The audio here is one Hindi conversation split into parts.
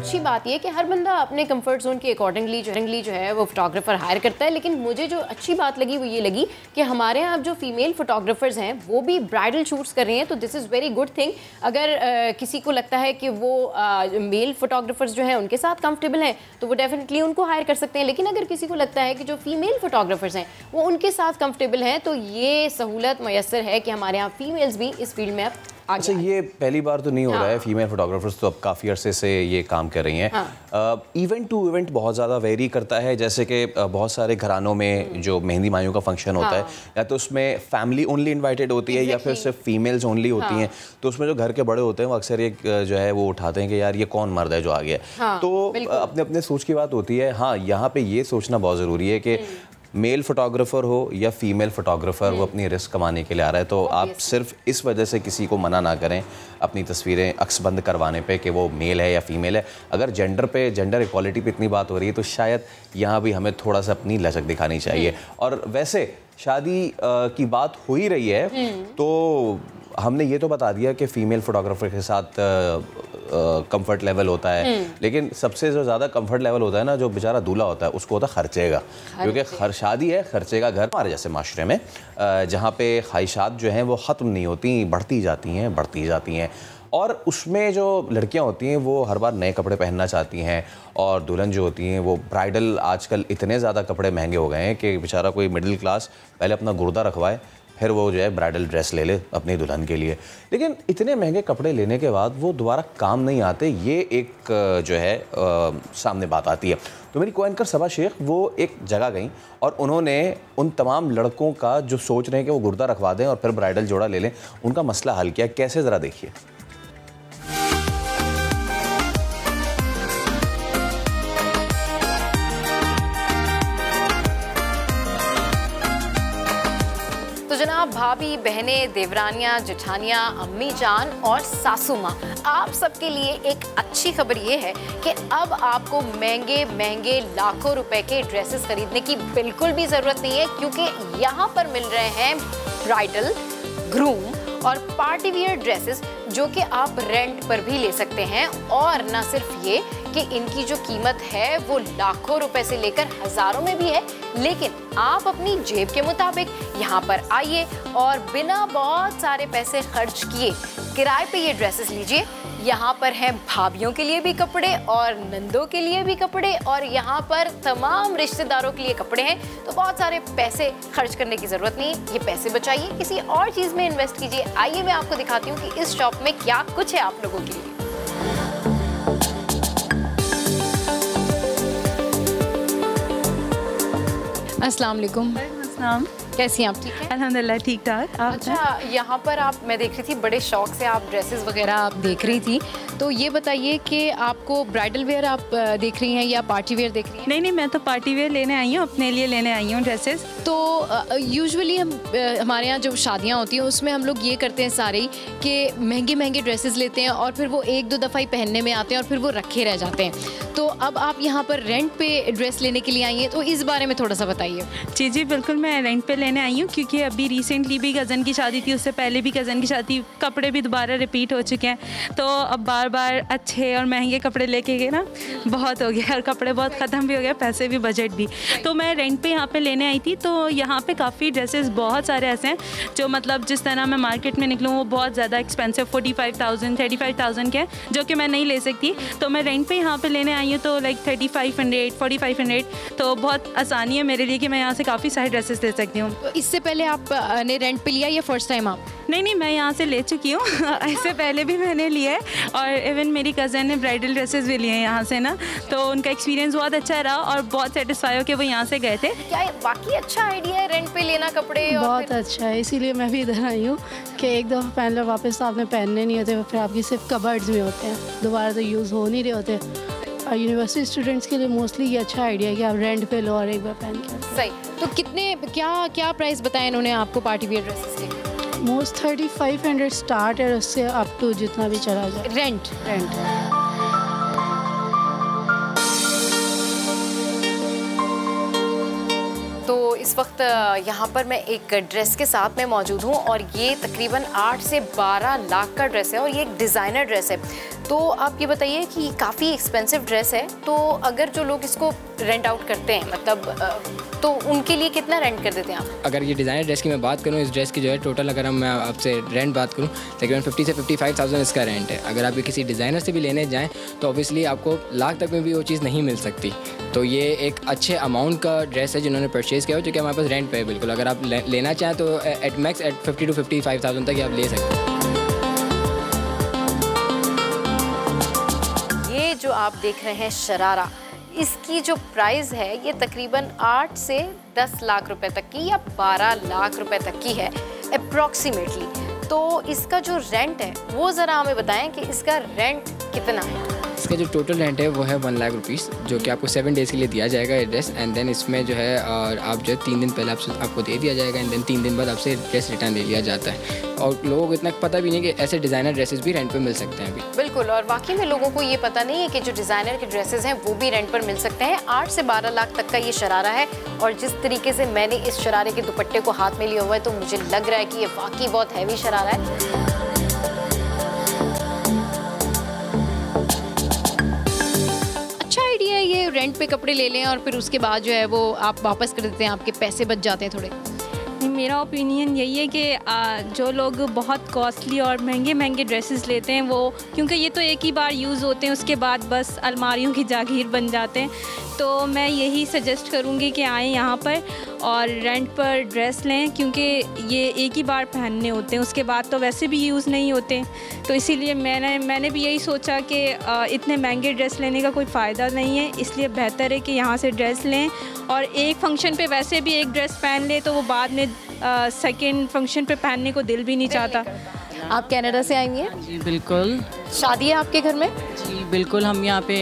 अच्छी बात यह है कि हर बंदा अपने कंफर्ट जोन के अकॉर्डिंगली जो है वो फोटोग्राफर हायर करता है। लेकिन मुझे जो अच्छी बात लगी वो ये लगी कि हमारे यहाँ जो फीमेल फोटोग्राफर्स हैं वो भी ब्राइडल शूट्स कर रही हैं, तो this is very good thing. अगर किसी को लगता है कि वो मेल फोटोग्राफर्स जो हैं उनके साथ कंफर्टेबल हैं तो वो डेफिनेटली उनको हायर कर सकते हैं। लेकिन अगर किसी को लगता है कि जो फीमेल फोटोग्राफर्स हैं वो उनके साथ कंफर्टेबल हैं तो ये सहूलत मैसर है कि हमारे यहाँ फीमेल्स भी इस फील्ड में अब अच्छा, ये पहली बार तो नहीं हो रहा है। फीमेल फोटोग्राफर्स तो अब काफ़ी अरसे से ये काम कर रही हैं। इवेंट टू इवेंट बहुत ज़्यादा वेरी करता है। जैसे कि बहुत सारे घरानों में जो मेहंदी मायूं का फंक्शन होता है या तो उसमें फैमिली ओनली इनवाइटेड होती है या फिर सिर्फ फीमेल्स ओनली होती हैं। तो उसमें जो घर के बड़े होते हैं वो अक्सर एक जो है वो उठाते हैं कि यार ये कौन मर्द है जो आ गया। तो अपने अपने सोच की बात होती है। हाँ, यहाँ पे ये सोचना बहुत ज़रूरी है कि मेल फोटोग्राफर हो या फीमेल फोटोग्राफर, वो अपनी रिस्क कमाने के लिए आ रहा है। तो आप सिर्फ इस वजह से किसी को मना ना करें अपनी तस्वीरें अक्सबंद करवाने पे कि वो मेल है या फीमेल है। अगर जेंडर इक्वालिटी पे इतनी बात हो रही है तो शायद यहाँ भी हमें थोड़ा सा अपनी लचक दिखानी चाहिए। और वैसे शादी की बात हो ही रही है तो हमने ये तो बता दिया कि फ़ीमेल फोटोग्राफर के साथ कंफर्ट लेवल होता है, लेकिन सबसे जो ज़्यादा कंफर्ट लेवल होता है ना, जो बेचारा दूल्हा होता है उसको होता है खर्चे का। क्योंकि शादी है, खर्चे का घर। हमारे जैसे माशरे में जहाँ पे ख्वाहिशात जो हैं वो ख़त्म नहीं होती, बढ़ती जाती हैं और उसमें जो लड़कियां होती हैं वो हर बार नए कपड़े पहनना चाहती हैं और दुल्हन जो होती हैं वो ब्राइडल, आजकल इतने ज़्यादा कपड़े महंगे हो गए हैं कि बेचारा कोई मिडिल क्लास पहले अपना गुर्दा रखवाए फिर वो जो है ब्राइडल ड्रेस ले ले अपनी दुल्हन के लिए। लेकिन इतने महंगे कपड़े लेने के बाद वो दोबारा काम नहीं आते, ये एक जो है सामने बात आती है। तो मेरी को-एंकर सबा शेख वो एक जगह गई और उन्होंने उन तमाम लड़कों का जो सोच रहे हैं कि वो गुर्दा रखवा दें और फिर ब्राइडल जोड़ा ले लें, उनका मसला हल किया। कैसे, ज़रा देखिए। जनाब, भाभी, बहनें, देवरानियां, जेठानियां, अम्मी जान और सासू माँ, आप सबके लिए एक अच्छी खबर ये है कि अब आपको महंगे लाखों रुपए के ड्रेसेस खरीदने की बिल्कुल भी ज़रूरत नहीं है, क्योंकि यहाँ पर मिल रहे हैं ब्राइडल, ग्रूम और पार्टी वियर ड्रेसेस जो कि आप रेंट पर भी ले सकते हैं। और ना सिर्फ ये कि इनकी जो कीमत है वो लाखों रुपए से लेकर हज़ारों में भी है, लेकिन आप अपनी जेब के मुताबिक यहाँ पर आइए और बिना बहुत सारे पैसे खर्च किए किराए पे ये ड्रेसेस लीजिए। यहाँ पर हैं भाभियों के लिए भी कपड़े और नंदों के लिए भी कपड़े और यहाँ पर तमाम रिश्तेदारों के लिए कपड़े हैं। तो बहुत सारे पैसे खर्च करने की ज़रूरत नहीं है, ये पैसे बचाइए, किसी और चीज़ में इन्वेस्ट कीजिए। आइए मैं आपको दिखाती हूँ कि इस शॉप में क्या कुछ है आप लोगों के लिए। अस्सलाम वालेकुम। अस्सलाम। कैसी हैं आप? ठीक है, अल्हम्दुलिल्लाह ठीक ठाक। अच्छा, यहाँ पर आप, मैं देख रही थी बड़े शौक से आप ड्रेसेस वगैरह आप देख रही थी, तो ये बताइए कि आपको ब्राइडल वेयर आप देख रही हैं या पार्टी वेयर देख रही हैं? नहीं, मैं तो पार्टी वेयर लेने आई हूँ, अपने लिए लेने आई हूँ ड्रेसेस। तो यूजुअली हमारे यहाँ जो शादियाँ होती हैं उसमें हम लोग ये करते हैं सारे ही कि महंगे ड्रेसेस लेते हैं और फिर वो एक दो दफ़ा ही पहनने में आते हैं और फिर वो रखे रह जाते हैं। तो अब आप यहाँ पर रेंट पे ड्रेस लेने के लिए आई हैं, तो इस बारे में थोड़ा सा बताइए। जी बिल्कुल, मैं रेंट पे लेने आई हूँ क्योंकि अभी रिसेंटली भी कज़न की शादी थी, उससे पहले भी कज़न की शादी, कपड़े भी दोबारा रिपीट हो चुके हैं। तो अब बार अच्छे और महंगे कपड़े लेके गए ना, बहुत हो गया और कपड़े बहुत ख़त्म भी हो गया, पैसे भी, बजट भी। तो मैं रेंट पे यहाँ पे लेने आई थी। तो यहाँ पे काफ़ी ड्रेसेस बहुत सारे ऐसे हैं जो मतलब जिस तरह मैं मार्केट में निकलूँ वो बहुत ज़्यादा एक्सपेंसिव 45,000 35,000 के हैं, जो कि मैं नहीं ले सकती। तो मैं रेंट पे यहाँ पे लेने आई हूँ तो लाइक 3500 4500, तो बहुत आसानी है मेरे लिए कि मैं यहाँ से काफ़ी सारे ड्रेसेस ले सकती हूँ। तो इससे पहले आपने रेंट पे लिया या फर्स्ट टाइम आप? नहीं, मैं यहाँ से ले चुकी हूँ इससे पहले भी मैंने लिया है और इवन मेरी कज़न ने ब्राइडल ड्रेसेस भी लिए हैं यहाँ से ना, तो उनका एक्सपीरियंस बहुत अच्छा रहा और बहुत सेटिस्फाई हो के वो यहाँ से गए थे। क्या बाकी अच्छा आइडिया है रेंट पे लेना कपड़े? बहुत अच्छा है, इसीलिए मैं भी इधर आई हूँ कि एक दफ़ा पहन लो, वापस तो आपने पहनने नहीं होते, फिर आपकी सिर्फ कबर्ड्स में होते हैं, दोबारा तो यूज़ हो नहीं रहे होते। और यूनिवर्सिटी स्टूडेंट्स के लिए मोस्टली ये अच्छा आइडिया है कि आप रेंट पे लो और एक बार पहन के। सही। तो कितने क्या प्राइस बताया इन्होंने आपको पार्टी वियर ड्रेसेस के? मोस्ट 3500 स्टार्ट है, उससे अप टू जितना भी चला जाए। रेंट तो इस वक्त यहाँ पर मैं एक ड्रेस के साथ में मौजूद हूँ और ये तकरीबन 8 से 12 लाख का ड्रेस है और ये एक डिज़ाइनर ड्रेस है। तो आप ये बताइए कि ये काफ़ी एक्सपेंसिव ड्रेस है, तो अगर जो लोग इसको रेंट आउट करते हैं मतलब तो उनके लिए कितना रेंट कर देते हैं आप? अगर ये डिज़ाइनर ड्रेस की मैं बात करूँ, इस ड्रेस की जो है टोटल अगर मैं आपसे रेंट बात करूँ तकरीबन 50 से 55,000 इसका रेंट है। अगर आप ये किसी डिज़ाइनर से भी लेने जाएँ तो ऑब्वियसली आपको लाख तक में भी वो चीज़ नहीं मिल सकती। तो ये एक अच्छे अमाउंट का ड्रेस है जिन्होंने परचेज़ किया हो, जो कि हमारे पास रेंट पे है बिल्कुल। अगर आप लेना चाहें तो एट मैक्स एट 50 to 55,000 तक आप ले सकते हैं। ये जो आप देख रहे हैं शरारा, इसकी जो प्राइस है ये तकरीबन 8 से 10 लाख रुपए तक की या 12 लाख रुपए तक की है अप्रॉक्सीमेटली। तो इसका जो रेंट है वो ज़रा हमें बताएं कि इसका रेंट कितना है? इसका जो टोटल रेंट है वो है 1 लाख रुपीज़, जो कि आपको 7 डेज़ के लिए दिया जाएगा ये ड्रेस। एंड देन इसमें जो है और आप जो है 3 दिन पहले आपको दे दिया जाएगा एंड देन 3 दिन बाद आपसे ड्रेस रिटर्न दे लिया जाता है। और लोगों को इतना पता भी नहीं कि ऐसे डिज़ाइनर ड्रेसेस भी रेंट पे मिल सकते हैं अभी। बिल्कुल, और वाकई में लोगों को ये पता नहीं है कि जो डिज़ाइनर के ड्रेसेस हैं वो भी रेंट पर मिल सकते हैं। 8 से 12 लाख तक का ये शरारा है और जिस तरीके से मैंने इस शरारे के दुपट्टे को हाथ में लिया हुआ है तो मुझे लग रहा है कि ये वाकई बहुत हैवी शरारा है। ये रेंट पे कपड़े ले लें और फिर उसके बाद जो है वो आप वापस कर देते हैं, आपके पैसे बच जाते हैं थोड़े। मेरा ओपिनियन यही है कि जो लोग बहुत कॉस्टली और महंगे महंगे ड्रेसेस लेते हैं वो, क्योंकि ये तो एक ही बार यूज़ होते हैं उसके बाद बस अलमारियों की जागीर बन जाते हैं। तो मैं यही सजेस्ट करूँगी कि आएँ यहाँ पर और रेंट पर ड्रेस लें, क्योंकि ये एक ही बार पहनने होते हैं, उसके बाद तो वैसे भी यूज़ नहीं होते। तो इसीलिए मैंने भी यही सोचा कि इतने महंगे ड्रेस लेने का कोई फ़ायदा नहीं है, इसलिए बेहतर है कि यहाँ से ड्रेस लें और एक फ़ंक्शन पे वैसे भी एक ड्रेस पहन ले तो वो बाद में सेकंड फंक्शन पे पहनने को दिल भी नहीं चाहता। आप कनाडा से आई हैं? जी बिल्कुल। शादी है आपके घर में? जी बिल्कुल, हम यहाँ पे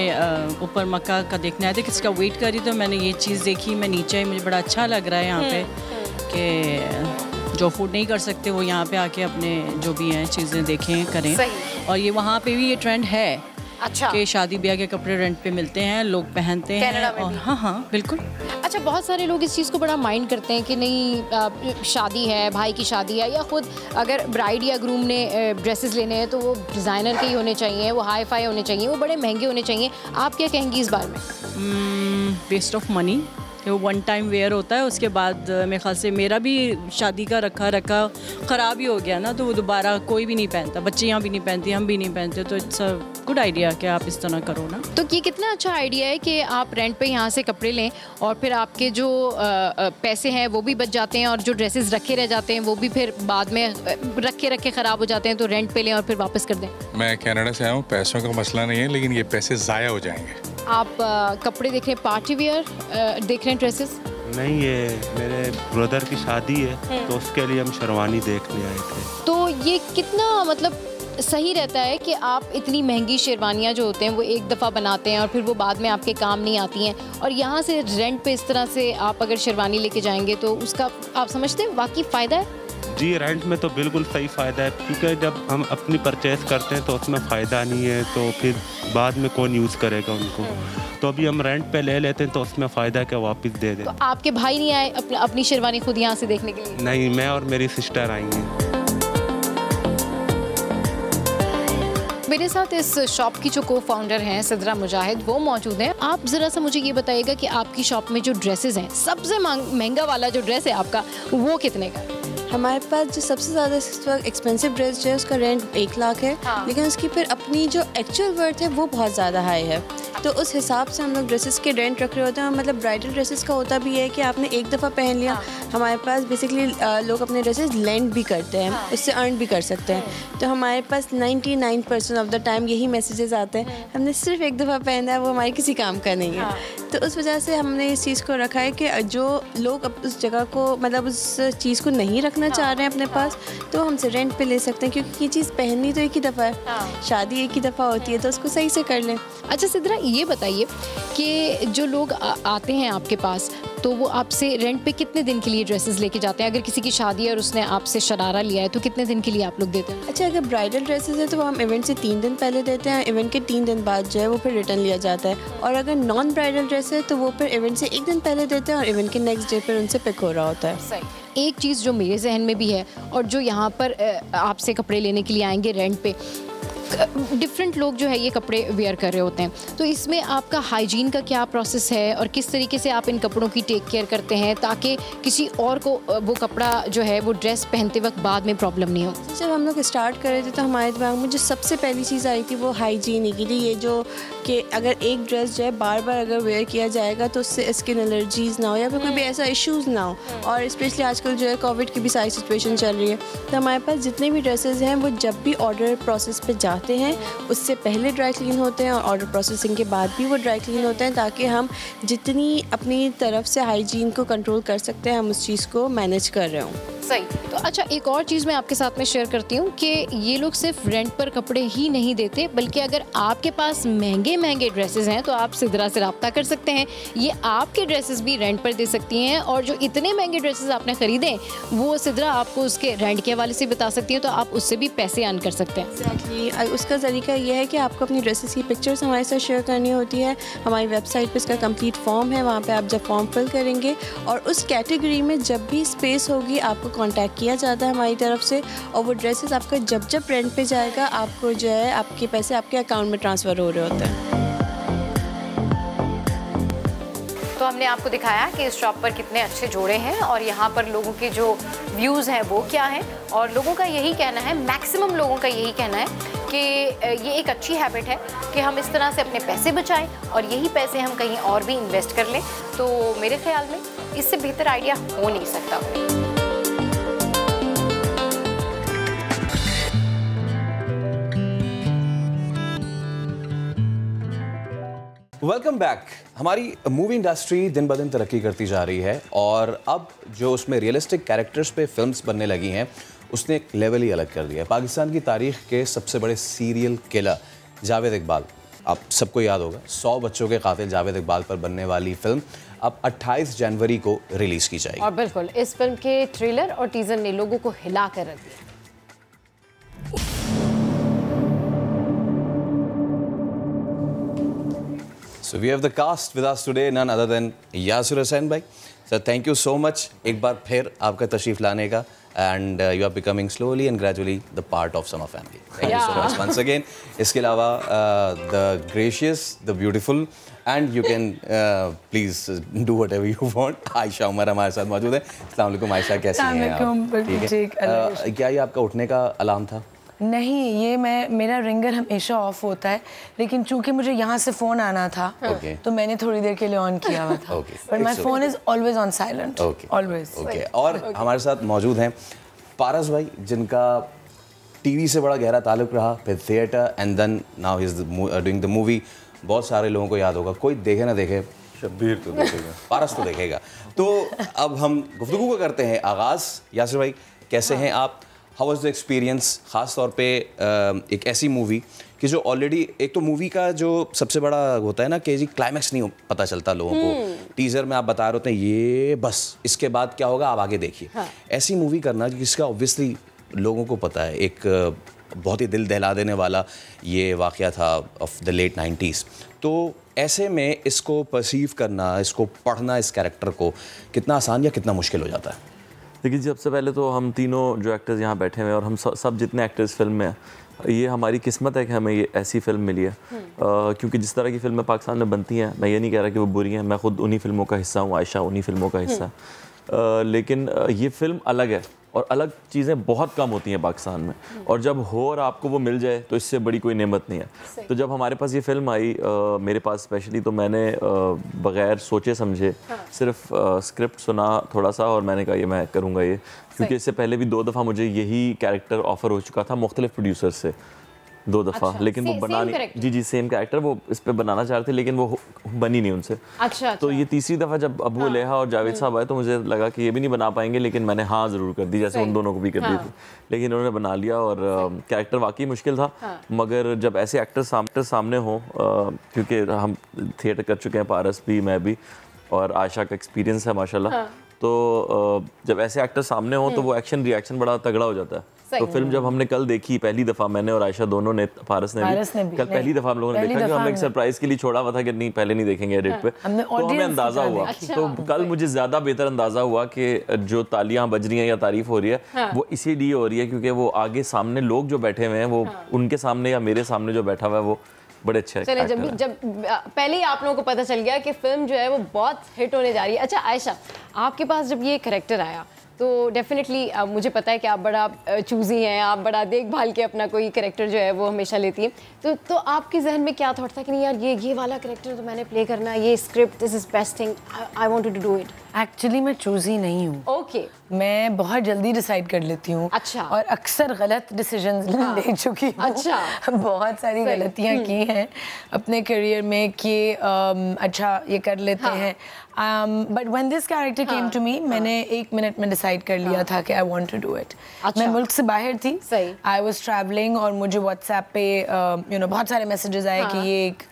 ऊपर मक्का का देखने आए थे, किसका वेट करी तो मैंने ये चीज़ देखी। मैं नीचे आई, मुझे बड़ा अच्छा लग रहा है यहाँ पे कि जो अफोर्ड नहीं कर सकते वो यहाँ पे आके अपने जो भी हैं चीज़ें देखें करें। और ये वहाँ पे भी ये ट्रेंड है। अच्छा, कि शादी ब्याह के कपड़े रेंट पे मिलते हैं, लोग पहनते हैं। और हाँ बिल्कुल। अच्छा, बहुत सारे लोग इस चीज़ को बड़ा माइंड करते हैं कि नहीं शादी है, भाई की शादी है, या ख़ुद अगर ब्राइड या ग्रूम ने ड्रेसेस लेने हैं तो वो डिज़ाइनर के ही होने चाहिए, वो हाई फाई होने चाहिए, वो बड़े महंगे होने चाहिए। आप क्या कहेंगी इस बारे में? वेस्ट ऑफ मनी, वो वन टाइम वेयर होता है, उसके बाद मेरे ख्याल से मेरा भी शादी का रखा ख़राब ही हो गया ना, तो वो दोबारा कोई भी नहीं पहनता, बच्चे यहाँ भी नहीं पहनती, हम भी नहीं पहनते। तो इट्स अ गुड आइडिया कि आप इस तरह करो ना। तो ये कितना अच्छा आइडिया है कि आप रेंट पे यहाँ से कपड़े लें और फिर आपके जो पैसे हैं वो भी बच जाते हैं और जो ड्रेसेस रखे रह जाते हैं वो भी फिर बाद में रखे ख़राब हो जाते हैं, तो रेंट पे लें और फिर वापस कर दें। मैं कनाडा से आया हूँ, पैसों का मसला नहीं है, लेकिन ये पैसे ज़ाया हो जाएंगे। आप कपड़े देख रहे हैं, पार्टी वियर देख रहे हैं ड्रेसेस? नहीं, ये मेरे ब्रदर की शादी है तो उसके लिए हम शेरवानी देखने आए थे। तो ये कितना मतलब सही रहता है कि आप इतनी महंगी शेरवानियाँ जो होते हैं वो एक दफ़ा बनाते हैं और फिर वो बाद में आपके काम नहीं आती हैं, और यहाँ से रेंट पे इस तरह से आप अगर शेरवानी लेके जाएंगे तो उसका आप समझते हैं वाकई फ़ायदा है? जी, रेंट में तो बिल्कुल सही फ़ायदा है, क्योंकि जब हम अपनी परचेज़ करते हैं तो उसमें फ़ायदा नहीं है, तो फिर बाद में कौन यूज़ करेगा उनको। तो अभी हम रेंट पे ले लेते हैं तो उसमें फ़ायदा क्या वापस दे दें। तो आपके भाई नहीं आए अपनी शेरवानी खुद यहाँ से देखने के लिए? नहीं, मैं और मेरी सिस्टर आई हैं। मेरे साथ इस शॉप की जो को फाउंडर हैं सिद्रा मुजाहिद, वो मौजूद हैं। आप ज़रा सा मुझे ये बताइएगा कि आपकी शॉप में जो ड्रेसेस हैं, सबसे महंगा वाला जो ड्रेस है आपका वो कितने का? हमारे पास जो सबसे ज़्यादा इस वक्त एक्सपेंसिव ड्रेस जो है उसका रेंट 1 लाख है। लेकिन उसकी फिर अपनी जो एक्चुअल वर्थ है वो बहुत ज़्यादा हाई है, तो उस हिसाब से हम लोग ड्रेसेस के रेंट रख रहे होते हैं। मतलब ब्राइडल ड्रेसेस का होता भी है कि आपने एक दफ़ा पहन लिया। हमारे पास बेसिकली लोग अपने ड्रेसेस लेंड भी करते हैं, उससे अर्न भी कर सकते हैं। तो हमारे पास 99% ऑफ द टाइम यही मैसेजेस आते हैं, हमने सिर्फ एक दफ़ा पहना है, वो हमारे किसी काम का नहीं है। तो उस वजह से हमने इस चीज़ को रखा है कि जो लोग उस जगह को मतलब उस चीज़ को नहीं रखना चाह रहे हैं अपने पास, तो हमसे रेंट पे ले सकते हैं, क्योंकि ये चीज़ पहननी तो एक ही दफ़ा है, शादी एक ही दफ़ा होती है, तो उसको सही से कर लें। अच्छा सिद्रा, ये बताइए कि जो लोग आते हैं आपके पास, तो वो आपसे रेंट पे कितने दिन के लिए ड्रेसेस लेके जाते हैं? अगर किसी की शादी है और उसने आपसे शरारा लिया है तो कितने दिन के लिए आप लोग देते हैं? अच्छा, अगर ब्राइडल ड्रेसेस है तो वो हम इवेंट से 3 दिन पहले देते हैं, इवेंट के 3 दिन बाद जो है वो फिर रिटर्न लिया जाता है। और अगर नॉन ब्राइडल ड्रेस है तो वो फिर इवेंट से 1 दिन पहले देते हैं और इवेंट के नेक्स्ट डे पर उनसे पिक हो रहा होता है। सही। एक चीज़ जो मेरे जहन में भी है और जो यहाँ पर आपसे कपड़े लेने के लिए आएंगे रेंट पे, डिफरेंट लोग जो है ये कपड़े वेयर कर रहे होते हैं, तो इसमें आपका हाइजीन का क्या प्रोसेस है और किस तरीके से आप इन कपड़ों की टेक केयर करते हैं ताकि किसी और को वो कपड़ा जो है वो ड्रेस पहनते वक्त बाद में प्रॉब्लम नहीं हो? जब हम लोग स्टार्ट कर रहे थे तो हमारे दिमाग में जो सबसे पहली चीज़ आई थी वो हाइजीन ही की थी। ये जो कि अगर एक ड्रेस जो है बार बार अगर वेयर किया जाएगा तो उससे स्किन एलर्जीज़ ना हो या फिर कोई भी ऐसा इश्यूज़ ना हो। और स्पेशली आजकल जो है कोविड की भी सारी सिचुएशन चल रही है, तो हमारे पास जितने भी ड्रेसेस हैं वो जब भी ऑर्डर प्रोसेस पे जाते हैं उससे पहले ड्राई क्लीन होते हैं और ऑर्डर प्रोसेसिंग के बाद भी वो ड्राई क्लीन होते हैं, ताकि हम जितनी अपनी तरफ से हाइजीन को कंट्रोल कर सकते हैं हम उस चीज़ को मैनेज कर रहे हों। सही। तो अच्छा, एक और चीज़ मैं आपके साथ में शेयर करती हूँ कि ये लोग सिर्फ रेंट पर कपड़े ही नहीं देते, बल्कि अगर आपके पास महंगे महंगे ड्रेसेस हैं तो आप सिदरा से रब्ता कर सकते हैं, ये आपके ड्रेसेस भी रेंट पर दे सकती हैं और जो इतने महंगे ड्रेसेस आपने ख़रीदे वो सिदरा आपको उसके रेंट के हवाले से बता सकती है, तो आप उससे भी पैसे अर्न कर सकते हैं। एग्जैक्टली। उसका तरीका ये है कि आपको अपनी ड्रेसेस की पिक्चर्स हमारे साथ शेयर करनी होती है। हमारी वेबसाइट पर इसका कंप्लीट फॉर्म है, वहाँ पर आप जब फॉर्म फिल करेंगे और उस कैटेगरी में जब भी स्पेस होगी आपको कॉन्टैक्ट किया जाता है हमारी तरफ से, और वो ड्रेसेस आपका जब जब रेंट पे जाएगा आपको जो है आपके पैसे आपके अकाउंट में ट्रांसफ़र हो रहे होते हैं। तो हमने आपको दिखाया कि इस शॉप पर कितने अच्छे जोड़े हैं और यहाँ पर लोगों के जो व्यूज़ हैं वो क्या हैं, और लोगों का यही कहना है, मैक्सिमम लोगों का यही कहना है कि ये एक अच्छी हैबिट है कि हम इस तरह से अपने पैसे बचाएं और यही पैसे हम कहीं और भी इन्वेस्ट कर लें। तो मेरे ख्याल में इससे बेहतर आइडिया हो नहीं सकता। Welcome back. हमारी मूवी इंडस्ट्री दिन ब दिन तरक्की करती जा रही है और अब जो उसमें रियलिस्टिक कैरेक्टर्स पे फिल्म्स बनने लगी हैं उसने एक लेवल ही अलग कर दिया है। पाकिस्तान की तारीख के सबसे बड़े सीरियल किलर जावेद इकबाल, आप सबको याद होगा, 100 बच्चों के कातिल जावेद इकबाल पर बनने वाली फिल्म अब 28 जनवरी को रिलीज़ की जाएगी। और बिल्कुल इस फिल्म के ट्रेलर और टीजर ने लोगों को हिला कर रख दिया। So we have the cast with us today, none other than Yasir Hussain bhai. Sir, thank you so much एक बार फिर आपका तशरीफ लाने का, and you are becoming slowly and gradually the part of Summer family. Thank you so much once again. इसके अलावा the gracious, the beautiful, and you can please do whatever you want. Ayesha Umar हमारे साथ मौजूद है। अस्सलाम वालेकुम आयशा, कैसी हैं आप? ठीक है। क्या ये आपका उठने का अलार्म था? नहीं, ये मेरा रिंगर हमेशा ऑफ होता है, लेकिन चूंकि मुझे यहाँ से फ़ोन आना था तो मैंने थोड़ी देर के लिए ऑन किया हुआ था। But my phone is always on silent, always. और हमारे साथ मौजूद हैं पारस भाई, जिनका टीवी से बड़ा गहरा ताल्लुक रहा, फिर theatre, and then now he is doing the movie. बहुत सारे लोगों को याद होगा, कोई देखे ना देखे शब्बीर तो देखेगा, पारस तो देखेगा। तो अब हम गुफ्तगू को करते हैं आगाज़। यासिर भाई, कैसे हैं आप? हाउ वाज द एक्सपीरियंस, ख़ास तौर पे एक ऐसी मूवी कि जो ऑलरेडी, एक तो मूवी का जो सबसे बड़ा होता है ना कि जी क्लाइमैक्स नहीं पता चलता लोगों को, टीज़र में आप बता रहे होते हैं ये बस इसके बाद क्या होगा आप आगे देखिए। ऐसी मूवी करना जिसका ऑब्वियसली लोगों को पता है, एक बहुत ही दिल दहला देने वाला ये वाक़या था ऑफ द लेट 90s, तो ऐसे में इसको परसीव करना, इसको पढ़ना, इस कैरेक्टर को कितना आसान या कितना मुश्किल हो जाता है? देखिए, सबसे पहले तो हम तीनों जो एक्टर्स यहाँ बैठे हुए हैं और हम सब जितने एक्टर्स फिल्म में हैं, ये हमारी किस्मत है कि हमें ये ऐसी फिल्म मिली है। क्योंकि जिस तरह की फिल्में पाकिस्तान में बनती हैं, मैं ये नहीं कह रहा कि वो बुरी हैं, मैं खुद उन्हीं फिल्मों का हिस्सा हूँ, आयशा उन्हीं फिल्मों का हिस्सा है। लेकिन ये फिल्म अलग है और अलग चीज़ें बहुत कम होती हैं पाकिस्तान में, और जब हो और आपको वो मिल जाए तो इससे बड़ी कोई नेमत नहीं है। तो जब हमारे पास ये फिल्म आई, मेरे पास स्पेशली, तो मैंने बग़ैर सोचे समझे सिर्फ स्क्रिप्ट सुना थोड़ा सा और मैंने कहा ये मैं करूँगा ये, क्योंकि इससे पहले भी 2 दफ़ा मुझे यही कैरेक्टर ऑफ़र हो चुका था मुख्तलिफ प्रोड्यूसर से, 2 दफ़ा। अच्छा, लेकिन वो बना नहीं, जी सेम कैरेक्टर वो इस पे बनाना चाह रहे थे, लेकिन वो बनी नहीं उनसे। अच्छा। तो ये तीसरी दफ़ा जब अबू लेहा और जावेद साहब आए तो मुझे लगा कि ये भी नहीं बना पाएंगे, लेकिन मैंने हाँ ज़रूर कर दी, जैसे उन दोनों को भी कर दी थी, लेकिन उन्होंने बना लिया। और कैरेक्टर वाकई मुश्किल था, मगर जब ऐसे एक्टर सामने हों, क्योंकि हम थिएटर कर चुके हैं, पारस भी, मैं भी, और आयशा का एक्सपीरियंस है माशाल्लाह। तो जब ऐसे एक्टर सामने हो तो वो एक्शन रिएक्शन बड़ा तगड़ा हो जाता है। तो फिल्म जब हमने कल देखी पहली दफ़ा, मैंने और आयशा दोनों ने, फारस ने भी कल पहली दफ़ा हम लोगों ने देखा कि हमने एक सरप्राइज के लिए छोड़ा हुआ था कि नहीं पहले नहीं देखेंगे एडिट पे, तो हमें अंदाज़ा हुआ। तो कल मुझे ज़्यादा बेहतर अंदाज़ा हुआ कि जो तालियां बज रही हैं या तारीफ हो रही है वो इसीलिए हो रही है क्योंकि वो आगे सामने लोग जो बैठे हुए हैं वो उनके सामने या मेरे सामने जो बैठा हुआ है वो बड़े अच्छे। चलिए, जब पहले ही आप लोगों को पता चल गया कि फिल्म जो है वो बहुत हिट होने जा रही है। अच्छा आयशा, आपके पास जब ये कैरेक्टर आया तो डेफिनेटली मुझे पता है कि आप बड़ा चूज़ी हैं, आप बड़ा देखभाल के अपना कोई कैरेक्टर जो है वो हमेशा लेती हैं। तो आपके जहन में क्या थॉट था कि नहीं यार ये वाला कैरेक्टर तो मैंने प्ले करना है, ये script, this is best thing, I want to do it? Actually मैं चूज़ी नहीं हूँ। ओके। मैं बहुत जल्दी डिसाइड कर लेती हूँ। अच्छा। और अक्सर गलत डिसीजंस ले चुकी हूँ। अच्छा। बहुत सारी गलतियाँ की हैं अपने करियर में कि अच्छा ये कर लेते हैं, but when this character came to me, मैंने 1 मिनट में डिसाइड कर लिया था कि I want to do it. मैं मुल्क से बाहर थी, आई वाज ट्रैवलिंग, और मुझे व्हाट्सएप पे बहुत सारे मैसेजेस आए कि ये एक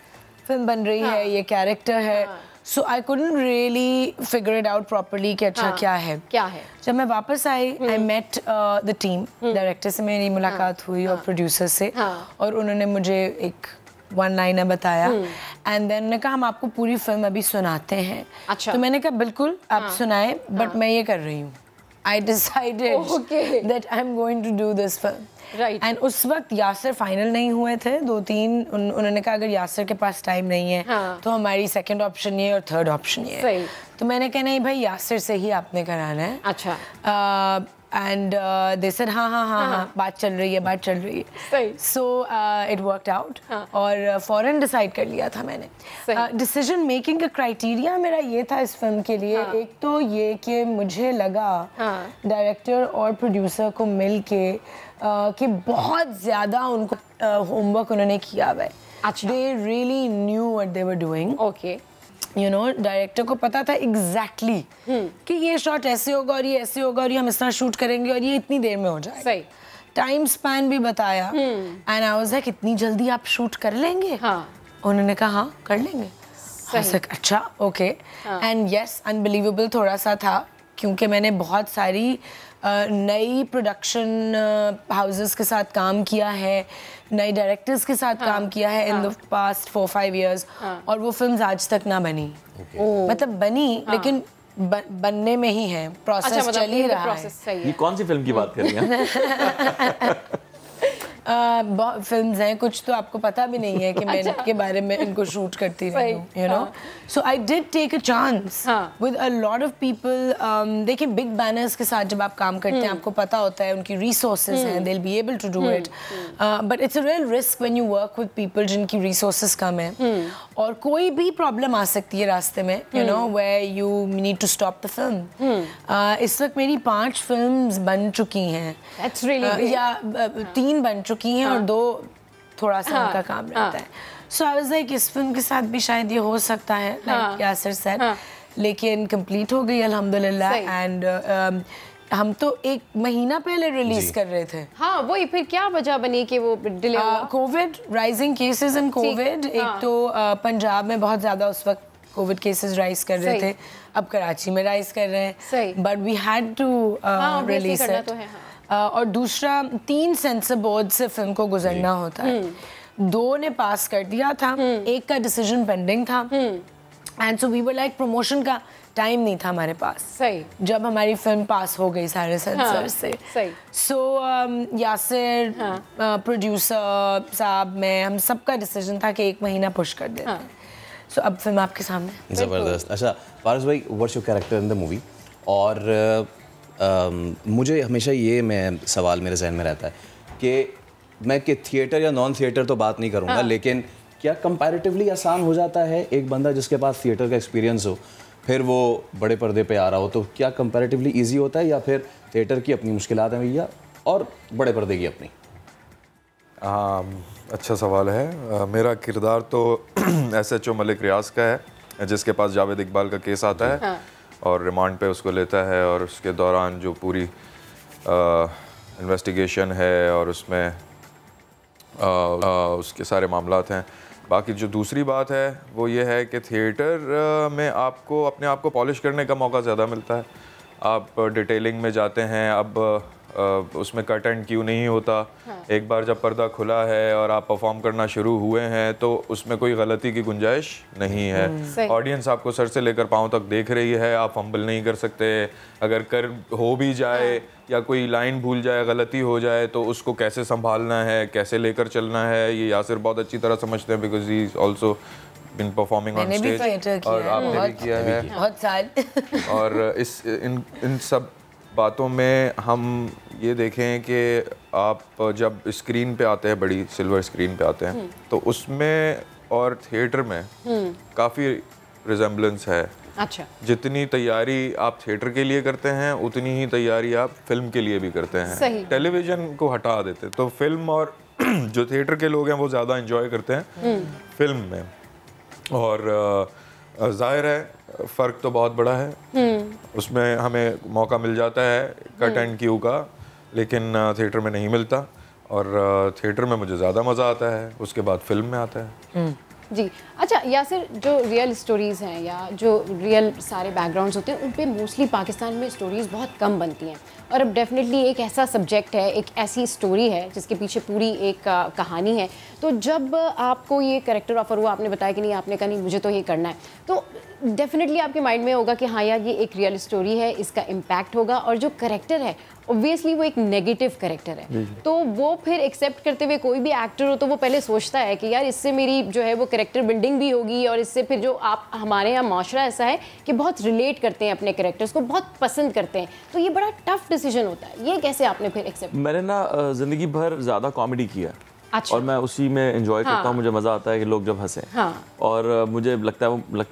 फिल्म बन रही है, ये कैरेक्टर है। So I couldn't really figure it out properly कि अच्छा क्या है। जब मैं वापस आई, I met the team, director से मेरी मुलाकात हुई और प्रोड्यूसर से, और उन्होंने मुझे एक 1 लाइनर बताया एंड देन उन्होंने कहा हम आपको पूरी फिल्म अभी सुनाते हैं। अच्छा। तो मैंने कहा बिल्कुल आप सुनाएं, बट मैं ये कर रही हूँ, I decided that I am going to do this film. And उस वक्त यासिर फाइनल नहीं हुए थे, 2-3, उन्होंने कहा अगर यासिर के पास टाइम नहीं है तो हमारी सेकंड ऑप्शन ये और थर्ड ऑप्शन ये है। तो मैंने कहा नहीं भाई यासिर से ही आपने कराना है। अच्छा। एंड दे सेड हाँ बात चल रही है। सो इट वर्कड आउट और फौरन डिसाइड कर लिया था मैंने। डिसीजन मेकिंग का क्राइटेरिया मेरा ये था इस फिल्म के लिए, एक तो ये कि मुझे लगा डायरेक्टर और प्रोड्यूसर को मिल के कि बहुत ज़्यादा उनको होमवर्क उन्होंने किया हुआ है। अच्छा। They really knew what they were doing. Okay. You know, director को पता था एग्जैक्टली कि ये शॉट ऐसे होगा और ये ऐसे होगा और ये हम इस तरह शूट करेंगे और ये इतनी देर में हो जाएगा। सही। टाइम स्पैन भी बताया एंड आई वाज लाइक इतनी जल्दी आप शूट कर लेंगे? उन्होंने कहा हाँ कर लेंगे। अच्छा ओके। एंड यस अनबिलीवेबल थोड़ा सा था क्योंकि मैंने बहुत सारी नई प्रोडक्शन हाउसेस के साथ काम किया है, नए डायरेक्टर्स के साथ काम किया है इन द पास्ट 4-5 इयर्स, और वो फिल्म्स आज तक ना बनी। मतलब बनी लेकिन बनने में ही है, प्रोसेस चल ही रहा है। ये कौन सी फिल्म की बात कर रही हैं? बहुत फिल्म्स हैं, कुछ तो आपको पता भी नहीं है कि मैं इनके बारे में इनको शूट करती रही हूँ, you know. So I did take a chance with a lot of people. देखिए बिग बैनर्स के साथ जब आप काम करते हैं आपको पता होता है उनकी रिसोर्सेज हैं, they will be able to do it, but it's a real risk when you work with people जिनकी रिसोर्सेज कम है और कोई भी प्रॉब्लम आ सकती है रास्ते में, you know, where you need to stop the film. इस वक्त मेरी 5 फिल्म्स बन चुकी हैं, या 3 बन चुकी हैं और 2 थोड़ा सा उनका काम रहता है। सो आई वाज लाइक इस फिल्म के साथ भी शायद ये हो सकता है, लाइक यासिर सेड, लेकिन कंप्लीट हो गई अल्हम्दुलिल्लाह। एंड हम तो 1 महीना पहले रिलीज कर रहे थे। हाँ वही, फिर क्या वजह बनी कि वो डिले हुआ? Covid, rising cases in Covid. एक तो पंजाब में बहुत ज़्यादा उस वक्त कोविड केसेस राइज कर रहे थे, अब कराची में राइज कर रहे हैं, but we had to release it. और दूसरा 3 सेंसर बोर्ड से फिल्म को गुजरना होता है, 2 ने पास कर दिया था, 1 का डिसीजन पेंडिंग था, and so we were like promotion का टाइम नहीं था हमारे पास। सही। जब हमारी फिल्म पास हो गई सारे सेंसर से। सही। सो यासिर, प्रोड्यूसर साहब, मैं, हम सबका डिसीजन था कि 1 महीना पुश कर देते हैं। सो अब फिल्म आपके सामने। ज़बरदस्त। अच्छा फारस भाई, what's your character in the movie? और मुझे हमेशा ये सवाल मेरे जहन में रहता है कि मैं कि थिएटर या नॉन थिएटर तो बात नहीं करूँगा, लेकिन क्या कंपैरेटिवली आसान हो जाता है एक बंदा जिसके पास थिएटर का एक्सपीरियंस हो फिर वो बड़े पर्दे पे आ रहा हो, तो क्या कंपैरेटिवली इजी होता है या फिर थिएटर की अपनी मुश्किलात हैं भैया और बड़े पर्दे की अपनी? अच्छा सवाल है। मेरा किरदार तो SHO मलिक रियाज का है, जिसके पास जावेद इकबाल का केस आता है और रिमांड पे उसको लेता है, और उसके दौरान जो पूरी इन्वेस्टिगेशन है और उसमें उसके सारे मामलात हैं बाकी जो दूसरी बात है वो ये है कि थिएटर में आपको अपने आप को पॉलिश करने का मौका ज़्यादा मिलता है। आप डिटेलिंग में जाते हैं, अब उसमें कट एंड क्यू नहीं होता। हाँ। एक बार जब पर्दा खुला है और आप परफॉर्म करना शुरू हुए हैं तो उसमें कोई गलती की गुंजाइश नहीं है। ऑडियंस आपको सर से लेकर पाँव तक देख रही है, आप फंबल नहीं कर सकते। अगर कर हो भी जाए या कोई लाइन भूल जाए, गलती हो जाए, तो उसको कैसे संभालना है, कैसे लेकर चलना है, ये यासिर बहुत अच्छी तरह समझते हैं, because he is also been performing on stage और आपने भी किया है बहुत साल। और इन सब बातों में हम ये देखें कि आप जब स्क्रीन पे आते हैं, बड़ी सिल्वर स्क्रीन पे आते हैं, तो उसमें और थिएटर में काफ़ी रिजेम्बलेंस है। अच्छा। जितनी तैयारी आप थिएटर के लिए करते हैं उतनी ही तैयारी आप फिल्म के लिए भी करते हैं। सही। टेलीविज़न को हटा देते तो फिल्म और जो थिएटर के लोग हैं वो ज़्यादा एंजॉय करते हैं फिल्म में। और जाहिर है फ़र्क तो बहुत बड़ा है, उसमें हमें मौका मिल जाता है कट एंड क्यू का, लेकिन थिएटर में नहीं मिलता। और थिएटर में मुझे ज़्यादा मज़ा आता है, उसके बाद फिल्म में आता है। जी। अच्छा यासिर, जो रियल स्टोरीज़ हैं या जो रियल सारे बैकग्राउंड्स होते हैं उन पे मोस्टली पाकिस्तान में स्टोरीज़ बहुत कम बनती हैं, और अब डेफिनेटली एक ऐसा सब्जेक्ट है, एक ऐसी स्टोरी है जिसके पीछे पूरी एक कहानी है। तो जब आपको ये कैरेक्टर ऑफर हुआ, आपने बताया कि नहीं, आपने कहा नहीं मुझे तो ये करना है, तो डेफिनेटली आपके माइंड में होगा कि हाँ यार ये एक रियल स्टोरी है, इसका इम्पैक्ट होगा। और जो कैरेक्टर है ऑब्वियसली वो एक नेगेटिव कैरेक्टर है, तो वो फिर एक्सेप्ट करते हुए कोई भी एक्टर हो तो वो पहले सोचता है कि यार इससे मेरी जो है वो कैरेक्टर बिल्डिंग भी होगी, और इससे फिर जो आप हमारे यहाँ माशरा ऐसा है कि बहुत रिलेट करते हैं अपने कैरेक्टर्स को, बहुत पसंद करते हैं, तो ये बड़ा टफ डिसीजन होता है। ये कैसे आपने फिर एक्सेप्ट? मैंने ना ज़िंदगी भर ज़्यादा कॉमेडी किया। अच्छा। और मैं उसी में एंजॉय करता हूँ, मुझे मज़ा आता है कि लोग जब हंसें। और मुझे लगता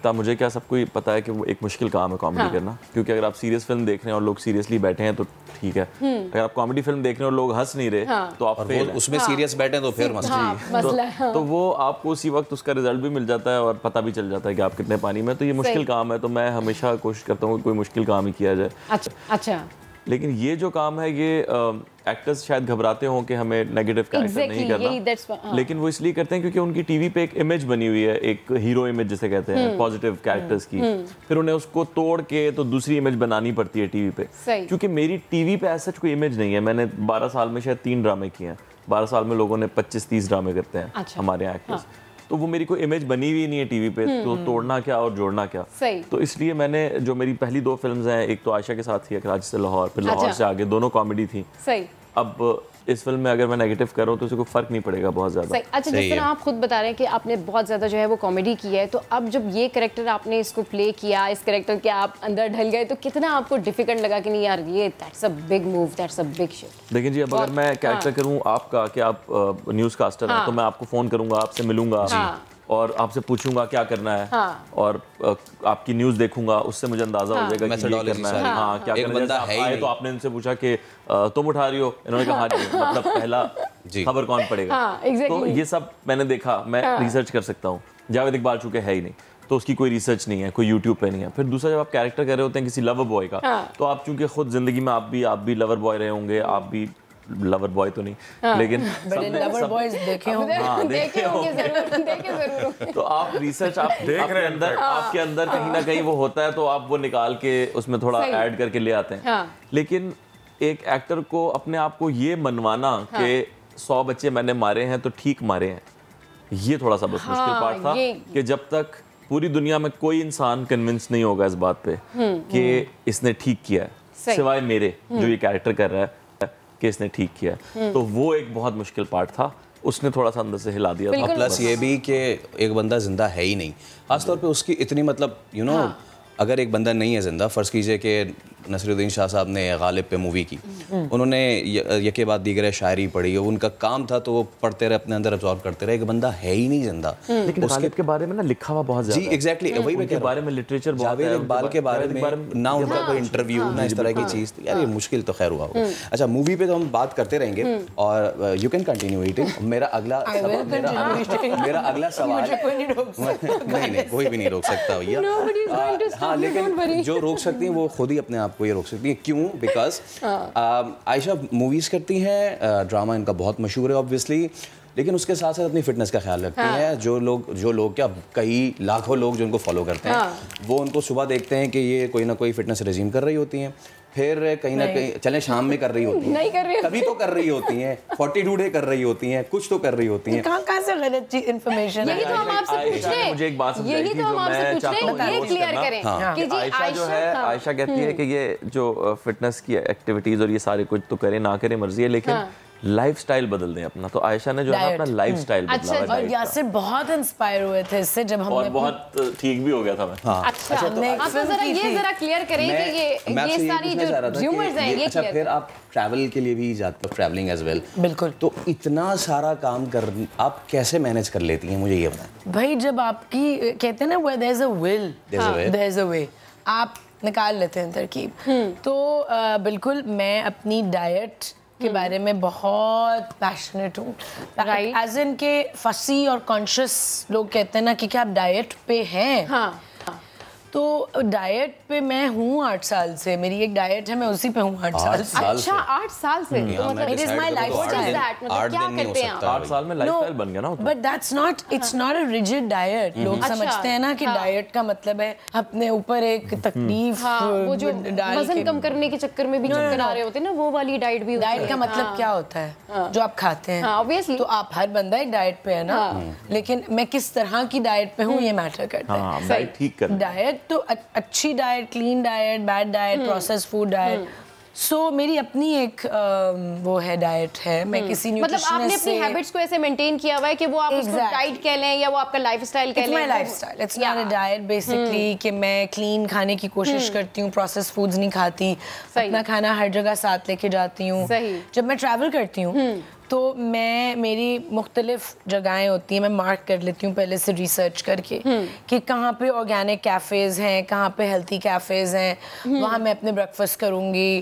है मुझे क्या सबको ही पता है कि वो एक मुश्किल काम है कॉमेडी करना, क्योंकि अगर आप सीरियस फिल्म देख रहे हैं और लोग सीरियसली बैठे हैं तो ठीक है, अगर आप कॉमेडी फिल्म देख रहे हैं और लोग हंस नहीं रहे तो आप फेल हैं। उसमें सीरियस बैठे तो फिर तो वो आपको उसी वक्त उसका रिजल्ट भी मिल जाता है और पता भी चल जाता है कि आप कितने पानी में। तो ये मुश्किल काम है, तो मैं हमेशा कोशिश करता हूँ कोई मुश्किल काम ही किया जाए। अच्छा। लेकिन ये जो काम है ये एक्टर्स शायद घबराते हों कि हमें नेगेटिव कैरेक्टर नहीं करना, लेकिन वो इसलिए करते हैं क्योंकि उनकी टीवी पे एक इमेज बनी हुई है, एक हीरो इमेज जिसे कहते हैं, पॉजिटिव कैरेक्टर्स की। फिर उन्हें उसको तोड़ के तो दूसरी इमेज बनानी पड़ती है टीवी पे। क्योंकि मेरी टीवी पे ऐसा कोई इमेज नहीं है। मैंने 12 साल में शायद 3 ड्रामे किए हैं। 12 साल में लोगों ने 25-30 ड्रामे करते हैं हमारे एक्टर्स। तो वो मेरी कोई इमेज बनी हुई नहीं है टीवी पे, तो तोड़ना क्या और जोड़ना क्या। तो इसलिए मैंने जो मेरी पहली 2 फिल्म्स हैं, एक तो आयशा के साथ थी, कराची से लाहौर, फिर लाहौर से आगे, दोनों कॉमेडी थी। अब इस फिल्म में अगर मैं नेगेटिव कर रहा हूँ तो उससे कोई फर्क नहीं पड़ेगा बहुत ज़्यादा। अच्छा, जिस तरह आप खुद बता रहे हैं कि आपने बहुत ज़्यादा जो है वो कॉमेडी की है, तो अब जब ये कैरेक्टर आपने इसको प्ले किया, इस कैरेक्टर के आप अंदर ढल गए, तो कितना आपको डिफिकल्ट लगा कि नहीं यार ये that's a big move, that's a big shift? देखिए जी, अब अगर मैं कैरेक्टर करूँ आपका कि आप न्यूज़ कास्टर हैं, तो मैं आपको फ़ोन करूँगा, आपसे मिलूंगा और आपसे पूछूंगा क्या करना है, और आपकी न्यूज़ देखूंगा, उससे मुझे अंदाजा हो जाएगा कि ये करना है। हाँ, क्या करना है। आप आए तो आपने इनसे पूछा कि तुम उठा रही हो, इन्होंने कहा हाँ जी, मतलब पहला खबर कौन पड़ेगा। तो ये सब मैंने देखा, मैं रिसर्च कर सकता हूँ। जावेद इकबाल चूंकि है ही नहीं तो उसकी कोई रिसर्च नहीं है, कोई यूट्यूब पे नहीं है। फिर दूसरा, जब आप कैरेक्टर कर रहे होते हैं किसी लवर बॉय का, तो आप चूंकि खुद जिंदगी में आप भी लवर बॉय रहे होंगे, आप भी लवर बॉय तो नहीं, लेकिन लवर बॉयज देखे होंगे। तो आप रिसर्च आपके अंदर कहीं ना कहीं वो होता है, तो आप वो निकाल के उसमें थोड़ा ऐड करके ले आते हैं। लेकिन एक एक्टर को अपने आप को ये मनवाना कि 100 बच्चे मैंने मारे हैं तो ठीक मारे हैं, ये थोड़ा सा बस मुश्किल पार्ट था कि जब तक पूरी दुनिया में कोई इंसान कन्विंस नहीं होगा इस बात पे कि इसने ठीक किया है, सिवाय मेरे जो ये कैरेक्टर कर रहा है कि इसने ठीक किया, तो वो एक बहुत मुश्किल पार्ट था। उसने थोड़ा सा अंदर से हिला दिया था। प्लस ये भी कि एक बंदा जिंदा है ही नहीं, खासतौर पे उसकी इतनी मतलब अगर एक बंदा नहीं है जिंदा, फ़र्ज़ कीजिए कि नसीरुद्दीन शाह साहब ने गालिब पे मूवी की, उन्होंने यके बाद दीगर शायरी पढ़ी, उनका काम था तो वो पढ़ते रहे, अपने अंदर अब्सॉर्ब करते रहे। एक बंदा है ही नहीं जिंदा। लेकिन गालिब के बारे में ना लिखा हुआ बहुत ज़्यादा। जी एग्जैक्टली, वही मैं कह रहा हूं। बारे में लिटरेचर, जावेद इकबाल के बारे में ना उनका कोई इंटरव्यू ना इस तरह की चीज़, यार ये मुश्किल तो खैर हुआ होगा। अच्छा, मूवी पे तो हम बात करते रहेंगे और यू कैन कंटिन्यू ईटिंग। मेरा अगला सवाल, नहीं कोई भी नहीं रोक सकता भैया। हाँ, लेकिन जो रोक सकती हैं वो खुद ही अपने आप को ये रोक सकती हैं। क्यों? बिकॉज आयशा मूवीज़ करती हैं, ड्रामा इनका बहुत मशहूर है ऑब्वियसली, लेकिन उसके साथ साथ अपनी फिटनेस का ख्याल रखती हैं। जो लोग क्या कई लाखों लोग जो उनको फॉलो करते हैं वो उनको सुबह देखते हैं कि ये कोई ना कोई फिटनेस रेजिम कर रही होती हैं, फिर कहीं ना कहीं चले शाम में कर रही होती हैं, नहीं कर रही कभी तो कर रही होती हैं, 42 डे कर रही होती हैं, कुछ तो कर रही होती हैं। कहाँ से गलत इन्फॉर्मेशन? यही तो हम आपसे पूछ रहे हैं, मुझे एक बात समझाई यही तो हम आपसे पूछ रहे हैं, ये क्लियर करें कि जी आयशा जो है, आयशा कहती है कि ये जो फिटनेस की एक्टिविटीज और ये सारे कुछ तो करें ना करें मर्जी है, लेकिन लाइफस्टाइल बदल दें अपना। तो आयशा ने जो है अपना लाइफस्टाइल बदला है। और यासिर बहुत इंस्पायर हुए थे इससे जब हमने, और बहुत ठीक भी हो गया था मैं। अच्छा तो जरा ये जरा क्लियर करें कि ये सारी जो र्यूमर्स हैं ये क्लियर। फिर आप ट्रैवल के लिए भी जाते हो, ट्रैवलिंग एज वेल। बिल्कुल। तो इतना सारा काम कर आप कैसे मैनेज कर लेती हैं, मुझे ये बताएं। भाई जब आपकी कहते हैं ना where there's a will there's a way, आप निकाल लेते हैं तरकीब। तो बिल्कुल मैं अपनी डाइट के बारे में बहुत पैशनेट हूँ, एज इन के फसी और कॉन्शियस लोग कहते हैं ना कि क्या आप डाइट पे हैं। तो डाइट पे मैं हूँ 8 साल से, मेरी एक डाइट है, मैं उसी पे हूँ 8 साल से। अच्छा 8 साल से, तो मतलब इट इज माय लाइफस्टाइल। क्या करते हैं आप? 8 साल में लाइफस्टाइल बन गया ना। But that's not, it's not a rigid diet. लोग समझते हैं ना कि डाइट का मतलब है अपने ऊपर एक तकलीफ, वो जो वजन कम करने के चक्कर में भी चक्कर आ रहे होते हैं ना, वो वाली डाइट भी। डाइट का मतलब क्या होता है? जो आप खाते हैं। ऑब्वियसली तो आप हर बंदा एक डाइट पे है ना, लेकिन मैं किस तरह की डाइट पे हूँ ये मैटर करता है। डाइट ठीक कर, डाइट तो अच्छी diet, clean diet, bad diet, processed food diet. So मेरी अपनी एक वो है डाइट है। मैं किसी न्यूट्रिशनिस्ट मतलब आपने अपनी हैबिट्स को ऐसे मेंटेन किया हुआ है कि वो आप उसको डाइट कह लें या वो आपका लाइफस्टाइल कह लें। It's my lifestyle, it's not a diet basically. कि मैं क्लीन खाने की कोशिश करती हूँ, प्रोसेस्ड फूड्स नहीं खाती, अपना खाना हर जगह साथ लेके जाती हूँ। जब मैं ट्रैवल करती हूँ तो मेरी मुख्तलिफ जगहें होती हैं, मैं मार्क कर लेती हूँ पहले से रिसर्च करके कि कहाँ पे ऑर्गेनिक कैफ़ेज़ हैं, कहाँ पे हेल्थी कैफ़ेज़ हैं, वहाँ मैं अपने ब्रेकफास्ट करूँगी,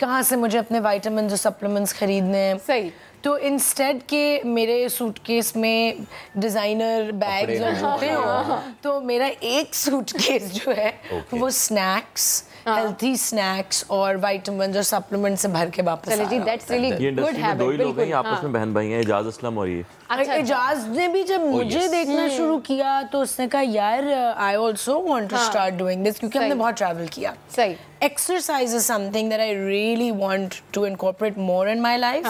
कहाँ से मुझे अपने विटामिन्स और सप्लीमेंट्स खरीदने हैं। सही। तो इंस्टेड के मेरे सूटकेस में डिज़ाइनर बैग्स और जूते हो, तो मेरा एक सूटकेस जो है वो स्नैक्स, हेल्थी स्नैक्स और विटामिन्स और सप्लीमेंट से भर के वापस। चलिए जी, दैट्स रियली गुड हैबिट। दो ही लोग हैं आपस में, बहन भाई हैं, एजाज असलम और ये। एजाज ने भी जब मुझे देखना शुरू किया तो उसने कहा यार I also want to start doing this, क्योंकि हमने बहुत ट्रैवल किया। सही। Exercise is something that I really want to incorporate more in my life.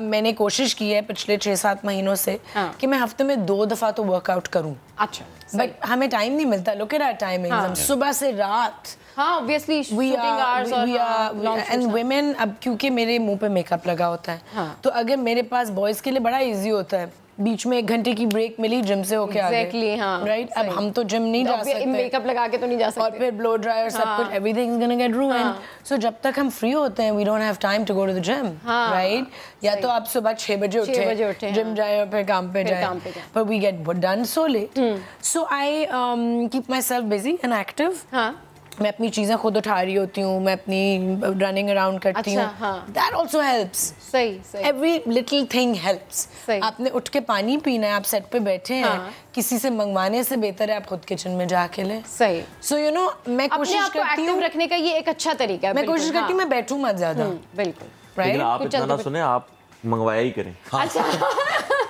मैंने कोशिश की है पिछले 6-7 महीनों से कि मैं हफ्ते में 2 दफ़ा तो वर्कआउट करूं। अच्छा। बट हमें टाइम नहीं मिलता। लुक एट आवर टाइमिंग्स, हम सुबह से रात। हाँ ऑब्वियसली शूटिंग आवर्स और एंड वुमेन, अब क्योंकि मेरे मुंह पे मेकअप लगा होता है तो अगर मेरे पास बॉयज़ के लिए बड़ा इजी होता है, बीच में 1 घंटे की ब्रेक मिली, जिम से होके आ गए। Exactly, हाँ, राइट। अब हम तो जिम नहीं जा सकते, मेकअप लगा के तो नहीं जा सकते, और फिर ब्लो ड्रायर सब कुछ, everything is gonna get ruined. So जब तक हम फ्री होते हैं we don't have time to go to the gym, right. या तो आप सुबह 6 बजे उठे, जिम जाए और फिर काम पे जाए, but we get done so late. So I keep myself busy and active. मैं अपनी चीज़ें खुद उठा रही होती हूँ, मैं अपनी रनिंग अराउंड करती हूँ। That also helps. सही। Every little thing helps. आपने उठ के पानी पीना है, आप सेट पे बैठे हैं, किसी से मंगवाने से बेहतर है आप खुद किचन में जाके लें। सही। सो यू नो मैं कोशिश करती हूँ रखने का ये एक अच्छा तरीका है। मैं कोशिश करती हूँ मैं बैठूँ मत ज़्यादा। बिल्कुल। लेकिन आप इतना ना सुने, आप मंगवाया ही करें।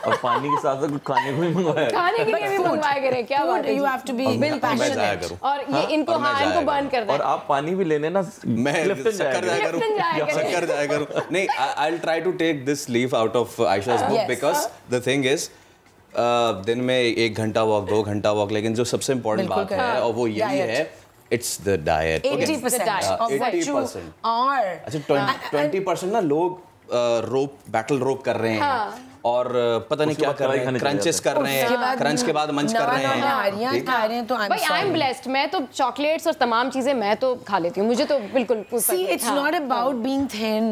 और पानी के साथ साथ खाने को भी मंगवाया, खाने के लिए भी मंगवाया करें। क्या बात है, you have to be passionate. और ये इनको इनको बर्न करना है। और आप पानी भी लेने ना, मैं शक्कर जाया करूं। नहीं, I will try to take this leaf out of Ayesha's book, because the thing is दिन में 1 घंटा वॉक, 2 घंटा वॉक, लेकिन जो सबसे इम्पोर्टेंट बात है और वो यही है, इट्स द डाइट। 80% और अच्छा 20% ना लोग बैटल रोप कर रहे हैं और पता नहीं क्या कर रहे हैं, क्रंचेस कर रहे हैं, क्रंच के बाद मंच कर रहे हैं। खा रहे हैं तो भाई आई एम ब्लेस्ड, मैं तो चॉकलेट्स और तमाम चीजें मैं तो खा लेती हूँ, मुझे तो बिल्कुल see it's not about being thin.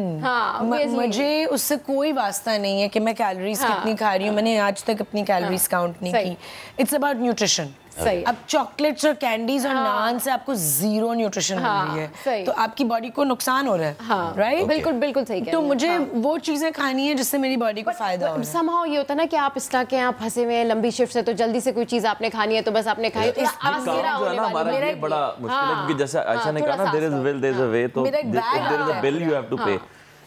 मुझे उससे कोई वास्ता नहीं है कि मैं कैलोरीज कितनी खा रही हूँ, मैंने आज तक अपनी कैलोरीज काउंट नहीं की। It's about nutrition. अब चॉकलेट्स और कैंडीज और नान से आपको जीरो न्यूट्रिशन मिल रही है, तो आपकी बॉडी को नुकसान हो रहा है, राइट? बिल्कुल बिल्कुल सही। तो मुझे वो चीजें खानी है जिससे मेरी बॉडी को फायदा हो। समहाउ ये होता है ना कि आप स्टक हैं, आप फंसे हुए हैं लंबी शिफ्ट से, तो जल्दी से कोई चीज आपने खानी है तो बस आपने खाई। हमारा ये बड़ा मुश्किल है, क्योंकि जैसे आयशा ने कहा ना, there is will there is a way, तो there is a bill you have to pay.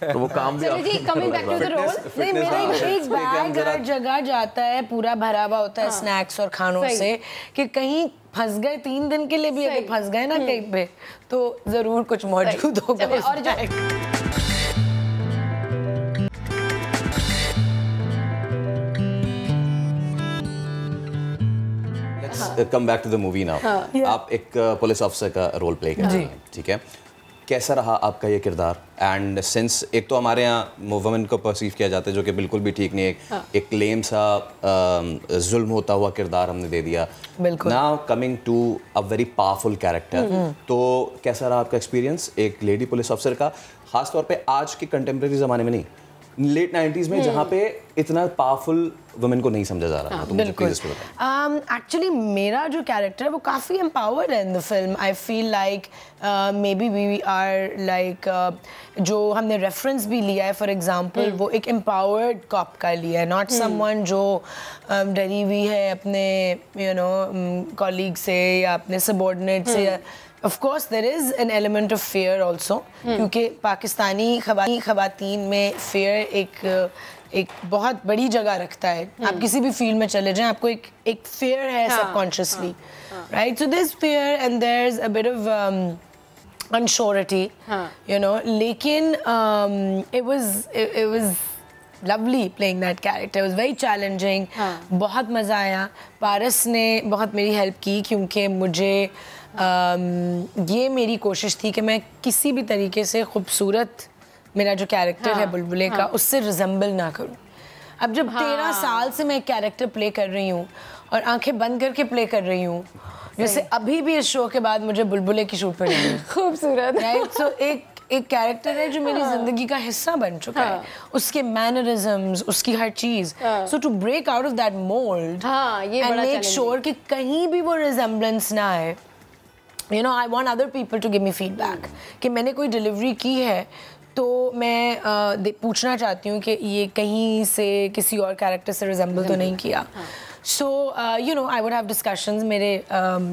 तो वो काम भी चलिए जी, coming back to the role. नहीं, मेरा एक बैग हर जगह जाता है, पूरा भरा हुआ होता है स्नैक्स और खानों से, कि कहीं फंस गए 3 दिन के लिए भी अगर फंस गए ना कहीं पे, तो जरूर कुछ मौजूद होगा उस bag. Come back to the movie now. आप एक पुलिस ऑफिसर का रोल प्ले कर रहे हैं, ठीक है? कैसा रहा आपका ये किरदार? एंड सिंस एक तो हमारे यहाँ वुमेन को परसीव किया जाता है जो कि बिल्कुल भी ठीक नहीं है, एक लेम सा जुल्म होता हुआ किरदार हमने दे दिया। Now coming to a very powerful character, तो कैसा रहा आपका एक्सपीरियंस एक लेडी पुलिस ऑफिसर का, खास तौर पे आज के कंटेम्प्रेरी ज़माने में नहीं, लेट 90s में जहाँ पे इतना पावरफुल वुमेन को नहीं समझा जा रहा था? तो मुझे प्लीज इसको बताओ। एक्चुअली मेरा जो कैरेक्टर है वो काफ़ी एम्पावर्ड है in the film. I feel like maybe we are like जो हमने रेफरेंस भी लिया है फॉर एग्जांपल, वो एक एम्पावर्ड कॉप का लिया है, नॉट समवन जो डरी हुई है अपने यू नो कॉलीग से या अपने सबॉर्डिनेट से। Of course there is an element of fear also, क्योंकि पाकिस्तानी ख़वातीन में fear एक बहुत बड़ी जगह रखता है। आप किसी भी फील्ड में चले जाएं, आपको एक fear है subconsciously, right? So there's fear and there's a bit of unsurety, you know. लेकिन it was lovely playing that character. It was very challenging. बहुत मज़ा आया। पारस ने बहुत मेरी हेल्प की, क्योंकि मुझे ये मेरी कोशिश थी कि मैं किसी भी तरीके से खूबसूरत मेरा जो कैरेक्टर है बुलबुले का, उससे रिजेंबल ना करूं। अब जब 13 साल से मैं एक कैरेक्टर प्ले कर रही हूँ और आंखें बंद करके प्ले कर रही हूँ, जैसे अभी भी इस शो के बाद मुझे बुलबुले की शूट पर जाना है। खूबसूरत, राइट? सो एक कैरेक्टर है जो मेरी जिंदगी का हिस्सा बन चुका है, उसके मैनरिज्म्स, उसकी हर चीज। So to break out of that mould and make sure कि कहीं भी वो रिजेम्बलेंस ना आए, you know, I want other people to give me feedback कि मैंने कोई डिलीवरी की है तो मैं पूछना चाहती हूँ कि ये कहीं से किसी और कैरेक्टर से रिजेंबल तो नहीं किया। So you know, I would have discussions, मेरे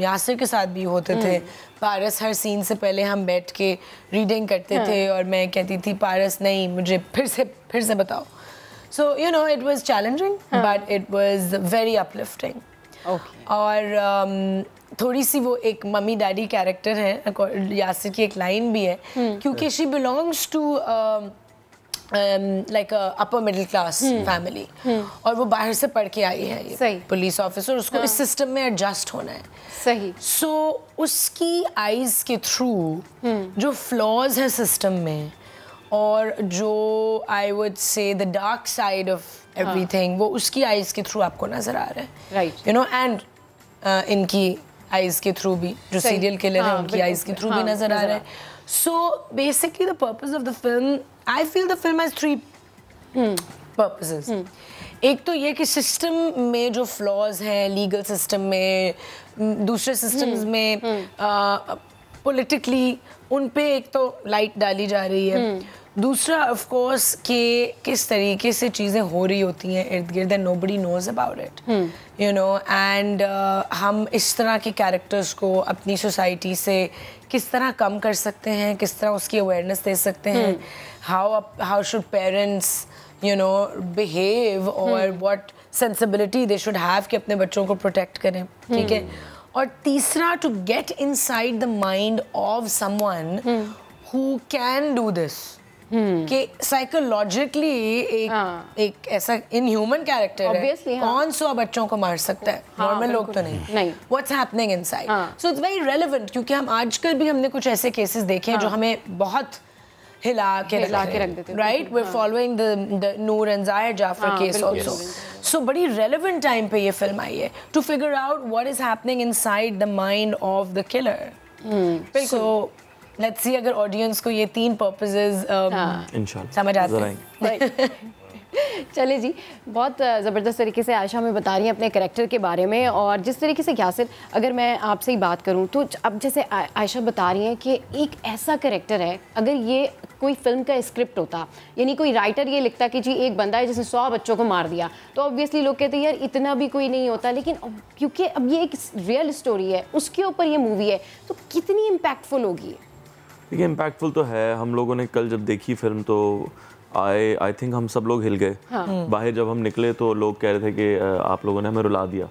यासिर के साथ भी होते थे। पारस हर सीन से पहले हम बैठ के रीडिंग करते थे और मैं कहती थी पारस नहीं, मुझे फिर से बताओ। So you know, it was challenging but it was very uplifting. और थोड़ी सी वो एक मम्मी डैडी कैरेक्टर है, यासिर की एक लाइन भी है, क्योंकि she belongs to like upper middle class family, और वो बाहर से पढ़ के आई है ये पुलिस ऑफिसर, उसको इस सिस्टम में एडजस्ट होना है। सही। सो उसकी आईज के थ्रू जो फ्लॉज है सिस्टम में और जो I would say the dark side of everything, वो उसकी आईज के थ्रू आपको नजर आ रहा है, राइट? यू नो, एंड इनकी आईज के थ्रू भी, जो सीरियल किलर है उनकी आईज के थ्रू भी नजर आ रहा है। So basically the purpose of the film, I feel the film has 3 purposes. एक तो ये कि सिस्टम में जो फ्लॉज हैं, लीगल सिस्टम में, दूसरे सिस्टम्स में पॉलिटिकली, उन पे एक तो लाइट डाली जा रही है। दूसरा ऑफ कोर्स कि किस तरीके से चीज़ें हो रही होती हैं इर्द गिर्द, and nobody knows about it, you know, एंड हम इस तरह के कैरेक्टर्स को अपनी सोसाइटी से किस तरह कम कर सकते हैं, किस तरह उसकी अवेयरनेस दे सकते हैं, how should parents you know behave, और what sensibility they should have कि अपने बच्चों को प्रोटेक्ट करें, ठीक है? और तीसरा, to get inside the mind of someone who can do this, कि साइकोलॉजिकली एक ऐसा इनह्यूमन कैरेक्टर है, कौन सा बच्चों को मार सकता है, नॉर्मल लोग तो नहीं। What's happening inside, so it's very relevant, क्योंकि हम आजकल भी हमने कुछ ऐसे केसेस देखे हैं जो हमें बहुत हिला के रख देते हैं, right? We are following the Noor and Zahir Jafar case also. सो बड़ी रेलेवेंट टाइम पे ये फिल्म आई है, to figure out what is happening inside the mind of the killer. So let's see अगर ऑडियंस को ये 3 पर्पसेस समझ आते हैं। चले जी, बहुत ज़बरदस्त तरीके से आयशा हमें बता रही हैं अपने कैरेक्टर के बारे में, और जिस तरीके से यासिर, अगर मैं आपसे ही बात करूं तो अब जैसे आयशा बता रही हैं कि एक ऐसा कैरेक्टर है, अगर ये कोई फिल्म का स्क्रिप्ट होता, यानी कोई राइटर ये लिखता कि जी एक बंदा है जिसने 100 बच्चों को मार दिया, तो ऑब्वियसली लोग कहते हैं यार इतना भी कोई नहीं होता, लेकिन क्योंकि अब ये एक रियल स्टोरी है, उसके ऊपर ये मूवी है, तो कितनी इम्पैक्टफुल होगी? देखिए इम्पैक्टफुल तो है। हम लोगों ने कल जब देखी फिल्म तो आई थिंक हम सब लोग हिल गए। बाहर जब हम निकले तो लोग कह रहे थे कि आप लोगों ने हमें रुला दिया।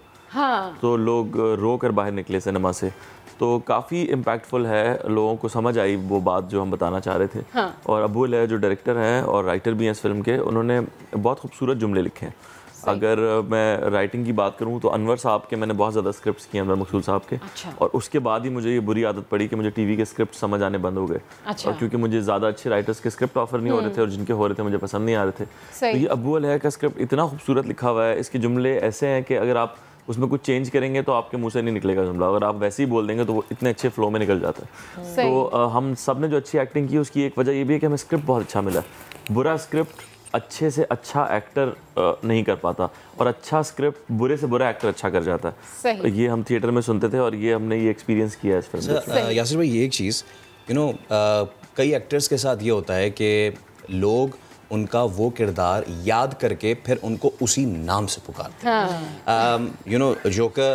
तो लोग रो कर बाहर निकले सिनेमा से। तो काफ़ी इम्पैक्टफुल है, लोगों को समझ आई वो बात जो हम बताना चाह रहे थे। और अबू है जो डायरेक्टर हैं और राइटर भी हैं इस फिल्म के, उन्होंने बहुत खूबसूरत जुमले लिखे हैं। अगर मैं राइटिंग की बात करूं तो अनवर साहब के मैंने बहुत ज़्यादा स्क्रिप्ट्स किए, अनवर मकसूद साहब के। और उसके बाद ही मुझे ये बुरी आदत पड़ी कि मुझे टीवी के स्क्रिप्ट समझ आने बंद हो गए। और क्योंकि मुझे ज़्यादा अच्छे राइटर्स के स्क्रिप्ट ऑफर नहीं हो रहे थे और जिनके हो रहे थे मुझे पसंद नहीं आ रहे थे। तो ये अबू है का स्क्रिप्ट इतना खूबसूरत लिखा हुआ है, इसके जुमले ऐसे हैं कि अगर आप उसमें कुछ चेंज करेंगे तो आपके मुंह से नहीं निकलेगा जुमला, अगर आप वैसे ही बोल देंगे तो वो इतने अच्छे फ्लो में निकल जाता है। तो हम सब ने जो अच्छी एक्टिंग की उसकी एक वजह ये भी है कि हमें स्क्रिप्ट बहुत अच्छा मिला। बुरा स्क्रिप्ट अच्छे से अच्छा एक्टर नहीं कर पाता और अच्छा स्क्रिप्ट बुरे से बुरा एक्टर अच्छा कर जाता है। ये हम थिएटर में सुनते थे और ये हमने ये एक्सपीरियंस किया है इस फिल्म में। यासिर भाई, ये एक चीज़ कई एक्टर्स के साथ ये होता है कि लोग उनका वो किरदार याद करके फिर उनको उसी नाम से पुकारते हैं। जोकर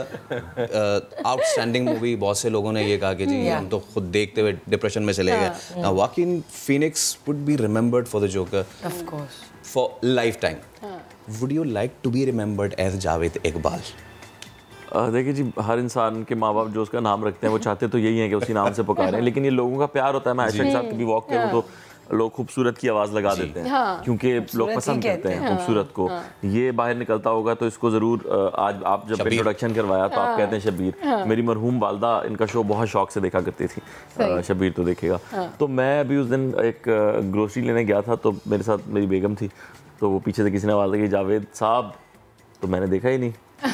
आउटस्टैंडिंग मूवी, बहुत से लोगों ने ये कहा कि जी हम तो खुद देखते हुए डिप्रेशन में चले गए। Joaquin Phoenix would be remembered for the Joker for lifetime. Would you like to be remembered as Javed Iqbal? देखिए जी, हर इंसान के माँ बाप जो उसका नाम रखते हैं वो चाहते तो यही है कि उसी नाम से पुकारें, लेकिन ये लोगों का प्यार होता है। मैं आयशा के साथ कभी वॉक करूँ तो लोग खूबसूरत की आवाज़ लगा देते हैं क्योंकि लोग पसंद करते हैं खूबसूरत को। ये बाहर निकलता होगा तो इसको ज़रूर, आज आप जब इंट्रोडक्शन करवाया तो आप कहते हैं शब्बीर। मेरी मरहूम वालदा इनका शो बहुत शौक से देखा करती थी, शब्बीर तो देखेगा। तो मैं अभी उस दिन एक ग्रोसरी लेने गया था तो मेरे साथ मेरी बेगम थी, तो वो पीछे से किसी ने आवाज़ लगी जावेद साहब, तो मैंने देखा ही नहीं,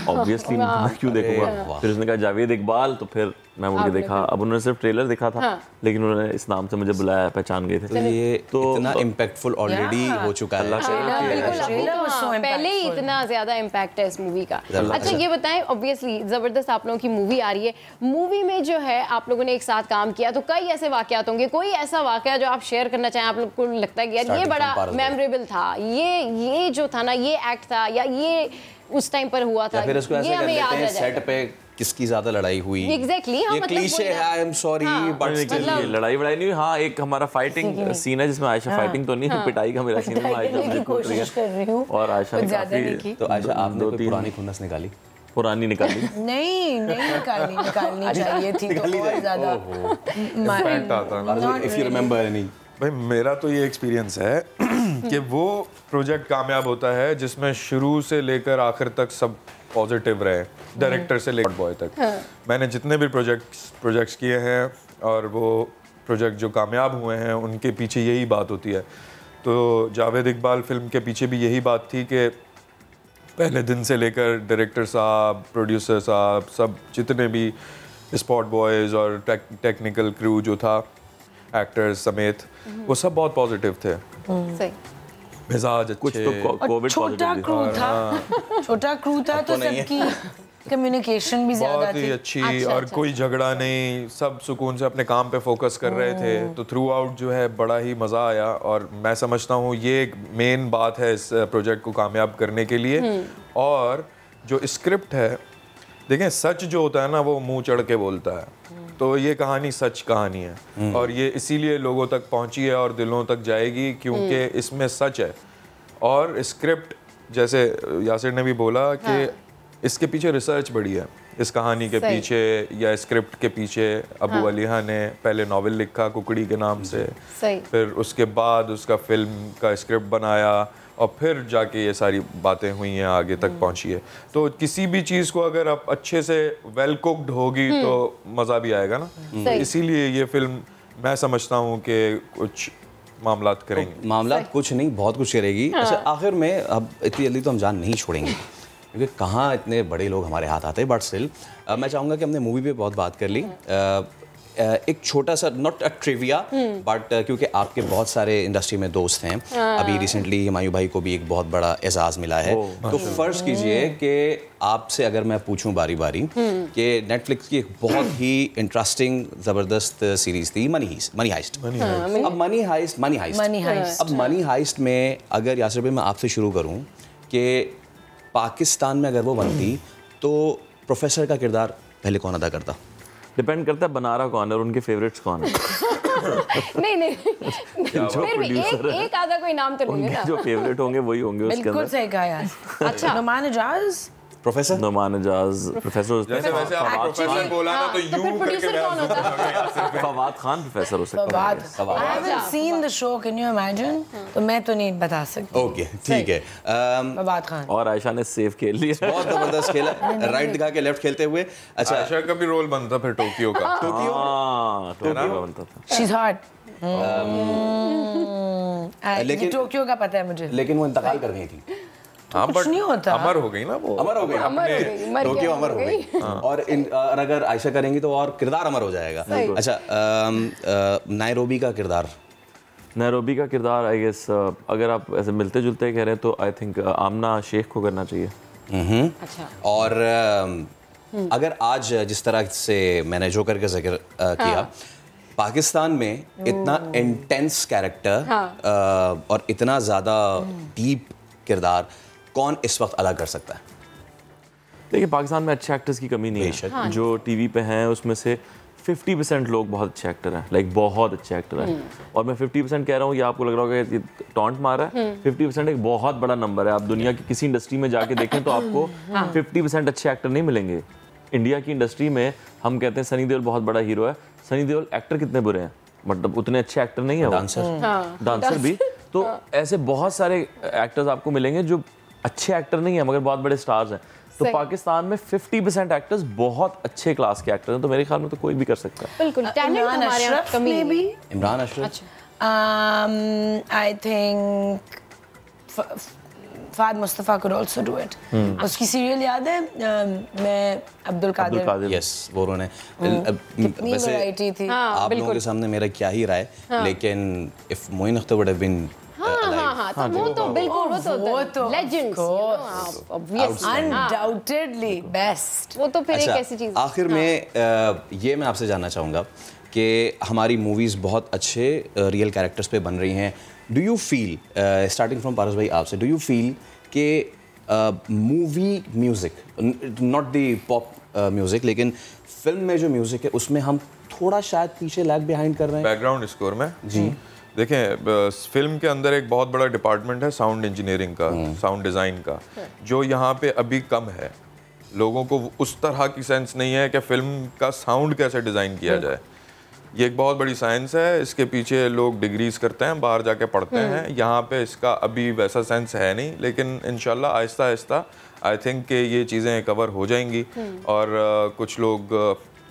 ऑब्वियसली मैं क्यों देखूंगा। फिर उसने कहा जावेद इकबाल, तो फिर मैं मुझे देखा। अब उन्होंने सिर्फ ट्रेलर देखा था लेकिन उन्होंने इस नाम से मुझे बुलाया, पहचान गए थे। तो ये इतना इम्पैक्टफुल ऑलरेडी हो चुका है। पहले ही इतना ज्यादा इम्पैक्ट है इस मूवी का। अच्छा ये बताएं, ऑब्वियसली जबरदस्त आप लोगों की मूवी आ रही है, मूवी में जो है आप लोगों ने एक साथ काम किया तो कई ऐसे वाकयात होंगे, कोई ऐसा वाकया जो आप शेयर करना चाहें, आप लोग को लगता है कि यार ये बड़ा मेमोरेबल था, ये जो था ना, ये एक्ट था या ये उस टाइम पर हुआ था, फिर इसको ऐसे कर लेते हैं सेट पे किसकी ज्यादा लड़ाई हुई। एग्जैक्टली, ये क्लीशे है, आई एम सॉरी बट लड़ाई नहीं हुई। हाँ, एक हमारा फाइटिंग सीन है जिसमें आयशा फाइटिंग तो नहीं, पिटाई का मेरा सीन है, आयशा कोशिश कर रही हूँ और आयशा ने काफी। तो आयशा आपने कोई पुरानी खुन्नस निकाली? पुरानी निकाली नहीं निकालनी चाहिए थी तो और ज्यादा इम्पैक्ट आता। If you remember any? भाई मेरा तो ये एक्सपीरियंस है कि वो प्रोजेक्ट कामयाब होता है जिसमें शुरू से लेकर आखिर तक सब पॉजिटिव रहे, डायरेक्टर से लेकर बॉय तक। मैंने जितने भी प्रोजेक्ट्स किए हैं और वो प्रोजेक्ट जो कामयाब हुए हैं उनके पीछे यही बात होती है। तो जावेद इकबाल फिल्म के पीछे भी यही बात थी कि पहले दिन से लेकर डायरेक्टर साहब, प्रोड्यूसर साहब, सब जितने भी स्पॉट बॉयज़ और टेक्निकल क्रू जो था, एक्टर्स समेत, वो सब बहुत पॉजिटिव थे। सही मिजाज कुछ तो कोविड छोटा क्रू था तो सबकी कम्युनिकेशन भी ज्यादा थी, अच्छी और कोई झगड़ा नहीं, सब सुकून से अपने काम पे फोकस कर रहे थे। तो थ्रू आउट जो है बड़ा ही मज़ा आया और मैं समझता हूँ ये एक मेन बात है इस प्रोजेक्ट को कामयाब करने के लिए। और जो स्क्रिप्ट है, देखें सच जो होता है ना वो मुंह चढ़ के बोलता है, तो ये कहानी सच कहानी है और ये इसीलिए लोगों तक पहुंची है और दिलों तक जाएगी क्योंकि इसमें सच है। और स्क्रिप्ट जैसे यासिर ने भी बोला कि इसके पीछे रिसर्च बड़ी है, इस कहानी के पीछे या स्क्रिप्ट के पीछे। अबू अलीहा ने पहले नॉवेल लिखा कुकड़ी के नाम से, फिर उसके बाद उसका फिल्म का स्क्रिप्ट बनाया और फिर जाके ये सारी बातें हुई हैं, आगे तक पहुंची है। तो किसी भी चीज़ को अगर आप अच्छे से वेल कुक्ड होगी तो मज़ा भी आएगा ना। तो इसीलिए ये फिल्म मैं समझता हूँ कि कुछ मामलात करेंगे। मामलात कुछ नहीं, बहुत कुछ करेगी। अच्छा, आखिर में अब इतनी जल्दी तो हम जान नहीं छोड़ेंगे क्योंकि कहाँ इतने बड़े लोग हमारे हाथ आते हैं, बट स्टिल मैं चाहूँगा कि हमने मूवी पे बहुत बात कर ली। एक छोटा सा, नॉट अ ट्रिविया बट क्योंकि आपके बहुत सारे इंडस्ट्री में दोस्त हैं, अभी रिसेंटली हुमायूं भाई को भी एक बहुत बड़ा एजाज़ मिला है। तो फर्ज कीजिए कि आपसे अगर मैं पूछूं बारी बारी कि नेटफ्लिक्स की एक बहुत ही इंटरेस्टिंग ज़बरदस्त सीरीज़ थी मनी हाइस्ट। अब मनी हाइस्ट में अगर यासिर भाई मैं आपसे शुरू करूं कि पाकिस्तान में अगर वो बनती तो प्रोफेसर का किरदार पहले कौन अदा करता? डिपेंड करता है बना रहा कौन है और उनके फेवरेट्स कौन है। नहीं फिर भी एक आधा कोई नाम तो लेंगे ना। जो फेवरेट होंगे वही होंगे उसके अंदर। बिल्कुल सही कहा यार। अच्छा नुमान एजाज, प्रोफेसर नुमान एजाज, प्रोफेसर जैसे वैसे आपने प्रोफेसर बोला ना तो तो फिर यू प्रोड्यूसर करके कौन होता? फवाद खान प्रोफेसर हो सकता है। Fawad. I haven't seen the show, can you imagine? तो मैं तो नहीं बता सकती। ओके ठीक है। फवाद खान। और आयशा ने सेव खेल लिया। बहुत जबरदस्त खेला, राइट दिखा के लेफ्ट खेलते हुए। अच्छा आयशा का भी रोल बनता फिर टोक्यो का। टोक्यो का बनता था। She's hot। लेकिन टोक्यो का पता है मुझे। लेकिन वो इंतकाल कर गई थी। हाँ कुछ नहीं होता। अमर हो गई ना वो। अमर हो गई, टोक्यो अमर हो गई। और अगर आयशा करेंगी तो और किरदार अमर हो जाएगा। अच्छा नायरोबी का किरदार, नैरोबी का किरदार आई गेस अगर आप ऐसे मिलते जुलते कह रहे हैं तो आई थिंक आमना शेख को करना चाहिए। अच्छा और अगर आज जिस तरह से मैंने जोकर का जिक्र किया, पाकिस्तान में इतना इंटेंस कैरेक्टर और इतना ज़्यादा डीप किरदार कौन इस वक्त अदा कर सकता है? देखिए पाकिस्तान में अच्छे एक्टर्स की कमी नहीं है। जो टीवी पे हैं उसमें से 50% लोग बहुत अच्छे एक्टर हैं, लाइक बहुत अच्छे एक्टर हैं। और मैं 50% कह रहा हूँ, ये आपको लग रहा होगा कि टॉन्ट मार रहा है। 50% एक बहुत बड़ा नंबर है। आप दुनिया की किसी इंडस्ट्री में जाके देखें तो आपको 50% अच्छे एक्टर नहीं मिलेंगे। इंडिया की इंडस्ट्री में हम कहते हैं सनी देओल बहुत बड़ा हीरो है, सनी देओल एक्टर कितने बुरे हैं, मतलब उतने अच्छे एक्टर नहीं है। डांसर भी। तो ऐसे बहुत सारे एक्टर्स आपको मिलेंगे जो अच्छे एक्टर नहीं है मगर बहुत बड़े स्टार्स हैं। तो पाकिस्तान में 50% एक्टर्स बहुत अच्छे क्लास के एक्टर हैं। तो मेरे ख्याल में तो कोई भी कर सकता है। बिल्कुल टैलेंट हमारे यहाँ कमी नहीं है। Imran Ashraf, I think Fahd Mustafa could also do it। उसकी सीरियल याद है मैं अब्दुल कादिर। यस वो उन्होंने कितनी वैरायटी थी। आप लोगों के सामने मेरा क्या ही राय, लेकिन if Moin Akhtar would have been तो वो तो बिल्कुल वो तो लेजेंड्स अनडाउटेडली बेस्ट। वो तो फिर एक ऐसी चीज। आखिर में ये मैं आपसे जानना चाहूँगा कि हमारी मूवीज़ बहुत अच्छे रियल कैरेक्टर्स पे बन रही हैं। Do you feel, starting from Paras भाई आपसे, डू यू फील कि movie music, not the pop music, लेकिन फिल्म में जो म्यूज़िक है उसमें हम थोड़ा शायद पीछे लैग बिहाइंड कर रहे हैं बैकग्राउंड स्कोर में? जी देखें फिल्म के अंदर एक बहुत बड़ा डिपार्टमेंट है साउंड इंजीनियरिंग का, साउंड डिज़ाइन का, जो यहाँ पे अभी कम है। लोगों को उस तरह की सेंस नहीं है कि फिल्म का साउंड कैसे डिज़ाइन किया जाए। ये एक बहुत बड़ी साइंस है, इसके पीछे लोग डिग्रीज करते हैं, बाहर जाके पढ़ते हैं। यहाँ पे इसका अभी वैसा सेंस है नहीं, लेकिन इंशाल्लाह आहिस्ता आहिस्ता आई थिंक कि ये चीज़ें कवर हो जाएंगी। और कुछ लोग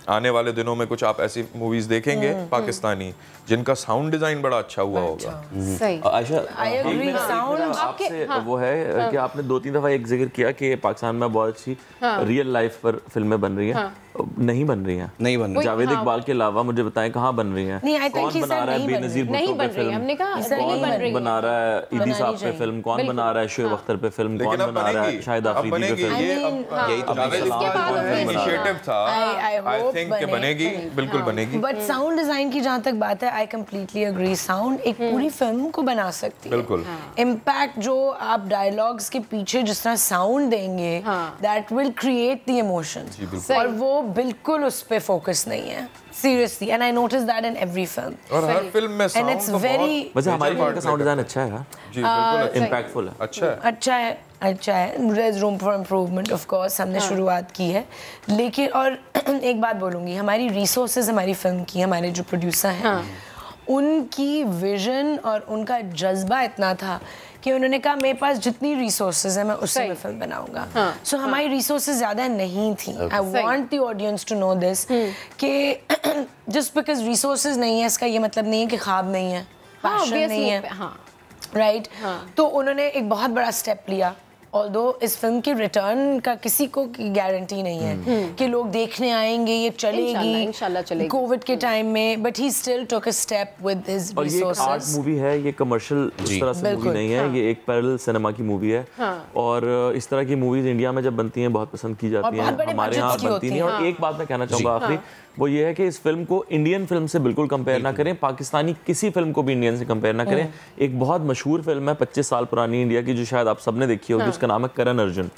आने वाले दिनों में कुछ आप ऐसी मूवीज़ देखेंगे पाकिस्तानी जिनका साउंड डिज़ाइन बड़ा अच्छा हुआ होगा। सही। आयशा आपसे वो है कि आपने 2-3 दफ़ा एक जिक्र किया कि पाकिस्तान में बहुत अच्छी रियल लाइफ पर फिल्में बन रही हैं। नहीं बन रही हैं। जावेद इकबाल के अलावा मुझे बताएं कहाँ बन रही हैं? कौन बना रहा है बेनज़ीर भुट्टो पे फिल्म? हमने कहा कौन बना रहा है ईदी साहब पे फिल्म? कौन बना रहा है शोएब अख्तर पे फिल्म? कौन बना रहा है शाहिद आफरीदी पे फिल्म? इनिशिएटिव था, आई थिंक कि बनेगी, बिल्कुल बनेगी। बट साउंड डिजाइन की जहाँ तक बात है, आई कंप्लीटली एग्री। साउंड एक पूरी फिल्म को बना सकती है। बिल्कुल। इम्पैक्ट जो आप डायलॉग्स के पीछे जिस तरह साउंड देंगे, that will create the emotions. और वो बिल्कुल उस पे फोकस नहीं है, seriously. And I notice that in every film. और हर फिल्म में साउंड एंड इट्स वेरी, वैसे हमारी फिल्म का साउंड डिजाइन अच्छा है यार। जी बिल्कुल इम्पैक्टफुल है। अच्छा है। अच्छा है। There room for improvement of course. हमने शुरुआत की है, लेकिन और एक बात बोलूँगी, हमारी रिसोर्सेज हमारी फिल्म की, हमारे जो प्रोड्यूसर हैं उनकी विजन और उनका जज्बा इतना था कि उन्होंने कहा मेरे पास जितनी रिसोर्सेज है मैं उससे मैं फिल्म बनाऊंगा। सो हमारी रिसोर्सेज ज़्यादा नहीं थी। I want the audience to know this कि जस्ट बिकॉज रिसोर्सेज नहीं है इसका ये मतलब नहीं है कि ख्वाब नहीं है, पैशन नहीं है, राइट। तो उन्होंने एक बहुत बड़ा स्टेप लिया। ऑल्दो इस फिल्म के रिटर्न का किसी को गारंटी नहीं है कि लोग देखने आएंगे, ये चलेगी इंशाल्लाह चलेगी कोविड के टाइम में, but he still took a step with his resources. और ये आर्ट मूवी है, ये कमर्शियल इस तरह से मूवी नहीं है। ये एक पैरेलल सिनेमा की मूवी है। और इस तरह की मूवीज इंडिया में जब बनती हैं बहुत पसंद की जाती हैं, हमारे यहाँ बनती नहीं। और एक बात मैं कहना चाहूँगा आखिरी, वो ये है कि इस फिल्म को इंडियन फिल्म से बिल्कुल कंपेयर ना करें, पाकिस्तानी किसी फिल्म को भी इंडियन से कंपेयर ना करें। एक बहुत मशहूर फिल्म है 25 साल पुरानी इंडिया की, जो शायद आप सबने देखी होगी, उसका नाम है करण अर्जुन।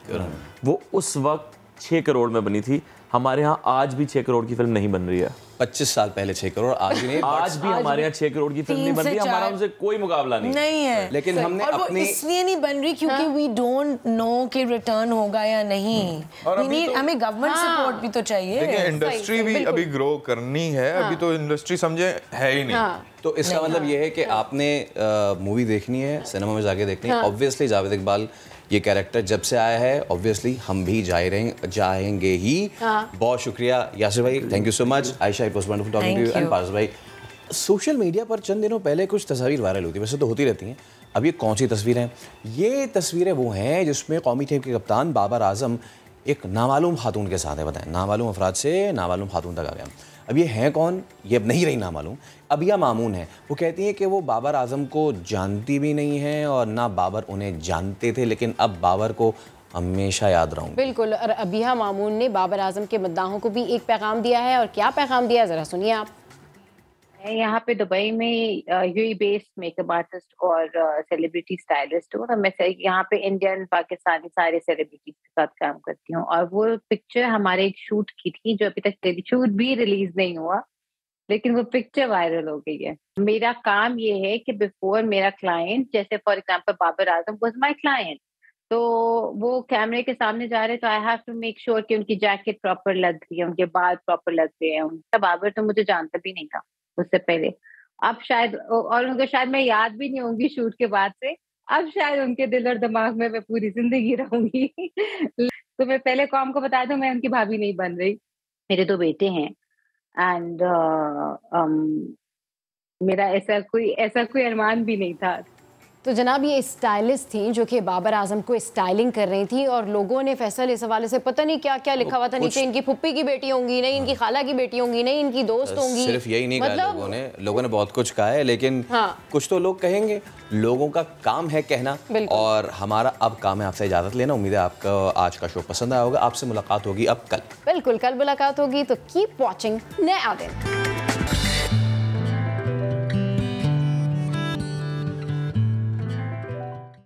वो उस वक्त 6 करोड़ में बनी थी। हमारे यहाँ आज भी 6 करोड़ की फिल्म नहीं बन रही है। 25 साल पहले 6 करोड़, आज भी नहीं। आज भी हमारे यहाँ 6 करोड़ की फिल्म नहीं बन रही, हमारा उनसे कोई मुकाबला नहीं है। लेकिन हमने और अपनी इसलिए नहीं बन रही क्योंकि वी डोंट नो कि रिटर्न होगा या नहीं। हमें गवर्नमेंट सपोर्ट भी तो चाहिए। देखिए इंडस्ट्री भी अभी ग्रो करनी है, अभी तो इंडस्ट्री समझे है ही नहीं। तो इसका मतलब ये है कि आपने मूवी देखनी है, सिनेमा में जाके देखनी है। ऑब्वियसली जावेद इकबाल ये कैरेक्टर जब से आया है, ऑब्वियसली हम भी जाएंगे ही। बहुत शुक्रिया यासिर भाई, thank you so much. Ayesha, it was wonderful talking to you. And Paras भाई, सोशल मीडिया पर चंद दिनों पहले कुछ तस्वीर वायरल होती है, वैसे तो होती रहती हैं। अब ये कौन सी तस्वीरें हैं? ये तस्वीरें वो हैं जिसमें कौमी टीम के कप्तान बाबर आजम एक नामालूम खातून के साथ है। बताएं, नामालूम अफराद से नामालूम खातून तक आ गया। अब ये हैं कौन? ये अब नहीं रही नामालूम, अबिया मामून है। वो कहती हैं कि वो बाबर आजम को जानती भी नहीं है और ना बाबर उन्हें जानते थे, लेकिन अब बाबर को हमेशा याद रहूंगी। बिल्कुल, और अबिया मामून ने बाबर आजम के मद्दाहों को भी एक पैगाम दिया है, और क्या पैगाम दिया है जरा सुनिए आप। मैं यहाँ पे दुबई में यूएई बेस्ड मेकअप आर्टिस्ट और सेलिब्रिटी स्टाइलिस्ट हूँ। तो मैं यहाँ पे इंडियन पाकिस्तानी सारे सेलिब्रिटीज के साथ काम करती हूँ। और वो पिक्चर हमारे एक शूट की थी जो अभी तक शूट भी रिलीज नहीं हुआ, लेकिन वो पिक्चर वायरल हो गई है। मेरा काम ये है कि बिफोर मेरा क्लाइंट, जैसे for example Babar Azam was my client, तो वो कैमरे के सामने जा रहे तो I have to make sure कि उनकी जैकेट प्रॉपर लग रही है, उनके बाल प्रॉपर लग रहे हैं। उनका बाबर तो मुझे जानता भी नहीं था उससे पहले। अब शायद, और उनको शायद मैं याद भी नहीं होंगी शूट के बाद से, अब शायद उनके दिल और दिमाग में मैं पूरी जिंदगी रहूंगी। तो मैं पहले कॉम को बता दूं, मैं उनकी भाभी नहीं बन रही। मेरे 2 बेटे हैं एंड मेरा ऐसा कोई अरमान भी नहीं था। तो जनाब ये स्टाइलिस्ट थी जो कि बाबर आजम को स्टाइलिंग कर रही थी, और लोगों ने फैसल इस हवाले से पता नहीं क्या क्या लिखा हुआ था नीचे, इनकी फुप्पी की बेटी होंगी, नहीं इनकी खाला की बेटी होंगी, नहीं इनकी दोस्त होंगी। सिर्फ यही नहीं कहा लोगों ने बहुत कुछ कहा है, लेकिन कुछ तो लोग कहेंगे। लोगों का काम है कहना, और हमारा अब काम है आपसे इजाजत लेना। उम्मीद है आपका आज का शो पसंद आया होगा। आपसे मुलाकात होगी अब कल। बिल्कुल, कल मुलाकात होगी, तो कीप वॉचिंग नया दिन।